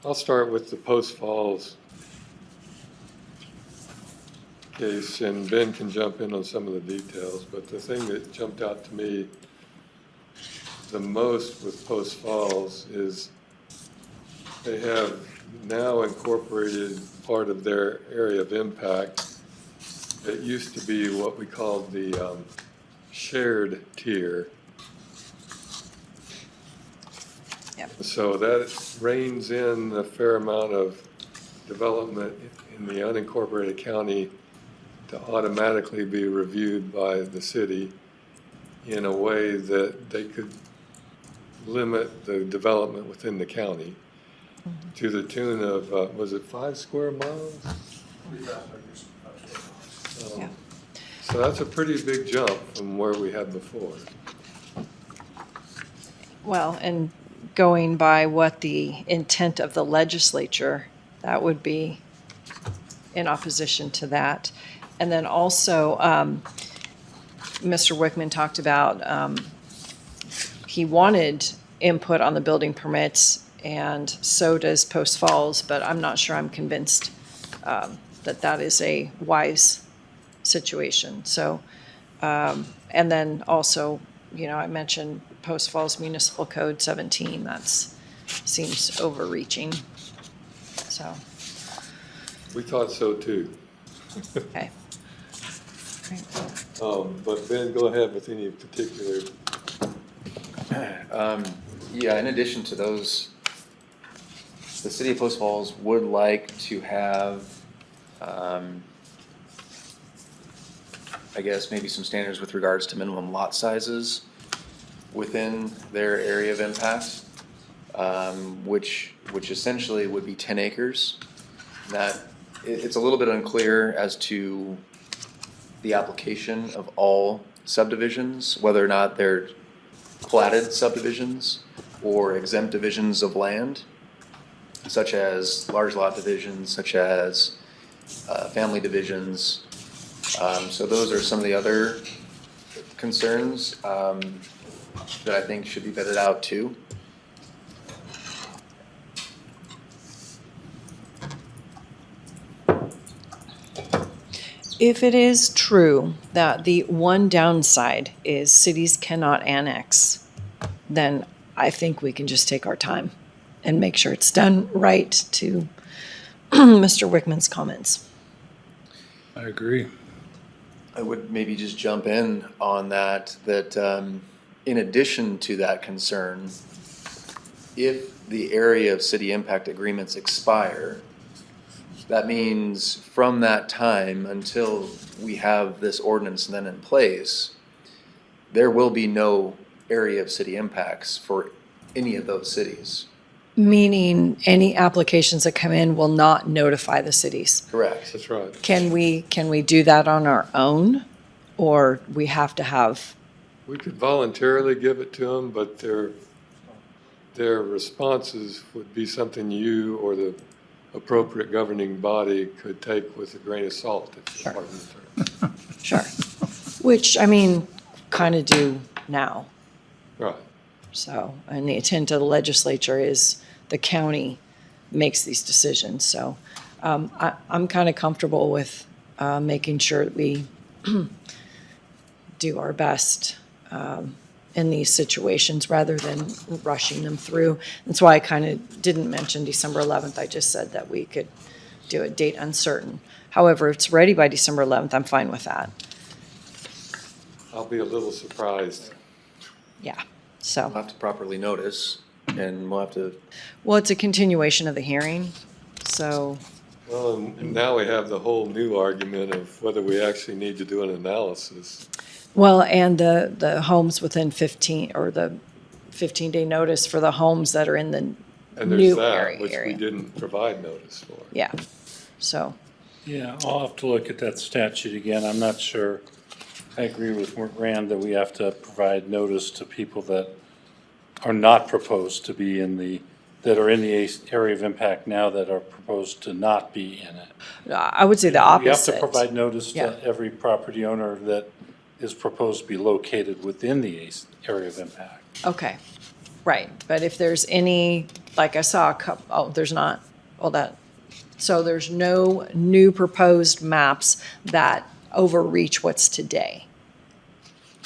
I'll start with the Post Falls case, and Ben can jump in on some of the details, but the thing that jumped out to me the most with Post Falls is they have now incorporated part of their area of impact that used to be what we called the shared tier. So that reins in a fair amount of development in the unincorporated county to automatically be reviewed by the city in a way that they could limit the development within the county to the tune of, was it 5 square miles? Yeah. So that's a pretty big jump from where we had before. Well, and going by what the intent of the legislature, that would be in opposition to that. And then also, Mr. Wickman talked about, he wanted input on the building permits, and so does Post Falls, but I'm not sure I'm convinced that that is a wise situation. So, and then also, I mentioned Post Falls Municipal Code 17, that's, seems overreaching, so, We thought so too. okay. But Ben, go ahead with any particular. Yeah, in addition to those, the city of Post Falls would like to have, I guess, maybe some standards with regards to minimum lot sizes within their area of impact, which essentially would be 10 acres. That, it's a little bit unclear as to the application of all subdivisions, whether or not they're platted subdivisions or exempt divisions of land, such as large lot divisions, such as family divisions. So those are some of the other concerns that I think should be vetted out too. If it is true that the one downside is cities cannot annex, then I think we can just take our time and make sure it's done right, to Mr. Wickman's comments. I agree. I would maybe just jump in on that in addition to that concern, if the area of city impact agreements expire, that means from that time until we have this ordinance then in place, there will be no area of city impacts for any of those cities. Meaning any applications that come in will not notify the cities. Correct. That's right. Can we do that on our own, or we have to have? We could voluntarily give it to them, but their responses would be something you or the appropriate governing body could take with a grain of salt, if you pardon the term. Sure. Which, I mean, kind of do now. Right. So, and the intent of the legislature is the county makes these decisions. So I'm kind of comfortable with making sure that we do our best in these situations rather than rushing them through. That's why I kind of didn't mention December 11th. I just said that we could do a date uncertain. However, if it's ready by December 11th, I'm fine with that. I'll be a little surprised. Yeah, so. We'll have to properly notice, and we'll have to. Well, it's a continuation of the hearing, so. Well, and now we have the whole new argument of whether we actually need to do an analysis. Well, and the homes within 15, or the 15-day notice for the homes that are in the And there's new that, area. which we didn't provide notice for. Yeah, so, Yeah, I'll have to look at that statute again. I'm not sure. I agree with Rand that we have to provide notice to people that are not proposed to be that are in the area of impact now that are proposed to not be in it. I would say the We have opposite. to provide notice Yeah. to every property owner that is proposed to be located within the area of impact. Okay, right, but if there's any, like I saw a couple, there's not, so there's no new proposed maps that overreach what's today.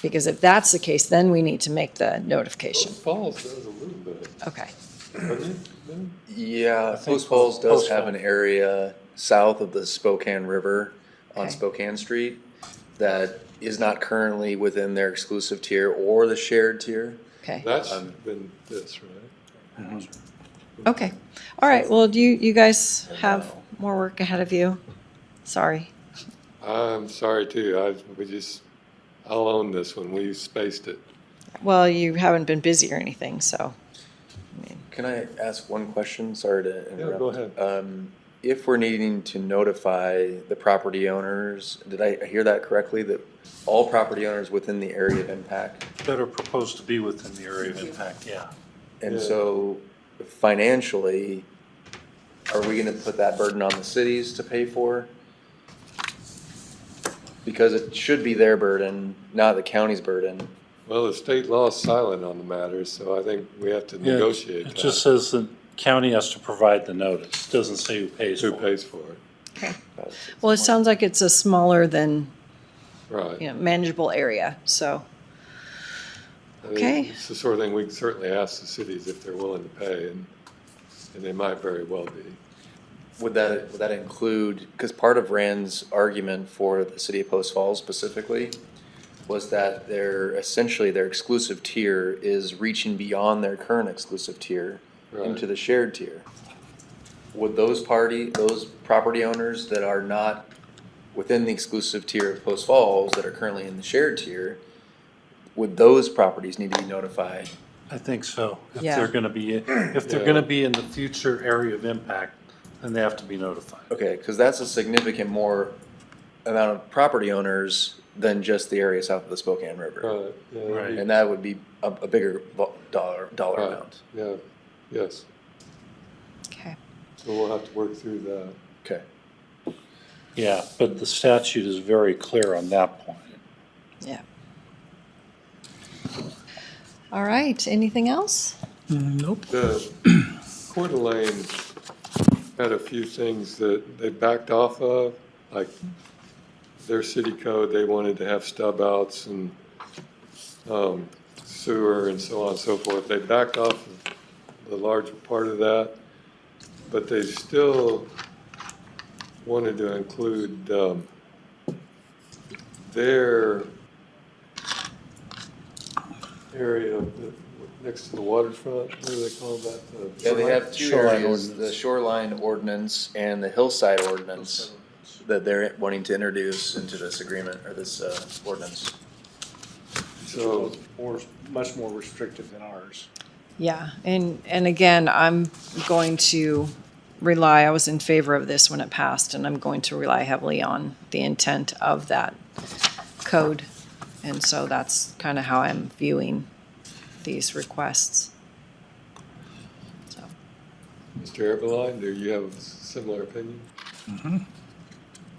Because if that's the case, then we need to make the notification. Post Falls does a little bit. Okay, Doesn't it? Ben? Yeah, think Post Falls does Post have Falls. an area south of the Spokane River on Okay. Spokane Street that is not currently within their exclusive tier or the shared tier. okay, That's been this, right? Okay. All right, well, do you guys have more work ahead of you? Sorry. I'm sorry too. I'll own this one. We spaced it. Well, you haven't been busy or anything, so. Can I ask one question? Sorry to interrupt. Yeah, go ahead. If we're needing to notify the property owners, did I hear that correctly? That all property owners within the area of impact? That are proposed to be within the area of impact, yeah. And Yeah. so financially, are we gonna put that burden on the cities to pay for? Because it should be their burden, not the county's burden. Well, the state law is silent on the matter, so I think we have to Yeah, negotiate It that. just says the county has to provide the notice, doesn't say who pays for Who it. pays for it? Okay. Well, it sounds like it's a smaller than, Right. manageable area, so. I think Okay. It's the sort of thing we can certainly ask the cities if they're willing to pay, and they might very well be. Would that include, because part of Rand's argument for the city of Post Falls specifically was that their exclusive tier is reaching beyond their current exclusive tier into the shared tier. Would those property owners that are not within the exclusive tier of Post Falls that are currently in the shared tier, would those properties need to be notified? I think so. If Yeah. they're gonna be, if they're gonna be in the future area of impact, then they have to be notified. Okay, because that's a significant more amount of property owners than just the area south of the Spokane River. Right, yeah, that'd Right. be- And that would be a bigger dollar Right. amount. Yeah, yes. Okay. So we'll have to work through that. Okay. Yeah, but the statute is very clear on that point. Yeah. All right, anything else? Nope. The Coeur d'Alene had a few things that they backed off of, like their city code, they wanted to have stub outs and sewer and so on and so forth. They backed off of the larger part of that, but they still wanted to include their area next to the waterfront. What do they call that? Yeah, they have two Shoreline areas, the ordinance. shoreline ordinance and the hillside ordinance that they're wanting to introduce into this agreement or this ordinance. So, Much more restrictive than ours. Yeah, and again, I'm going to I was in favor of this when it passed, and I'm going to rely heavily on the intent of that code. And so that's kind of how I'm viewing these requests. So, Mr. Eberline, do you have a similar opinion?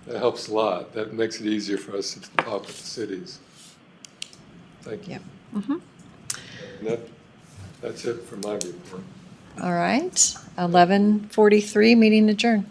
That helps a lot. That makes it easier for us to talk with the cities. Thank you. Yep. And that's it for my report. All right, 11:43, meeting adjourned.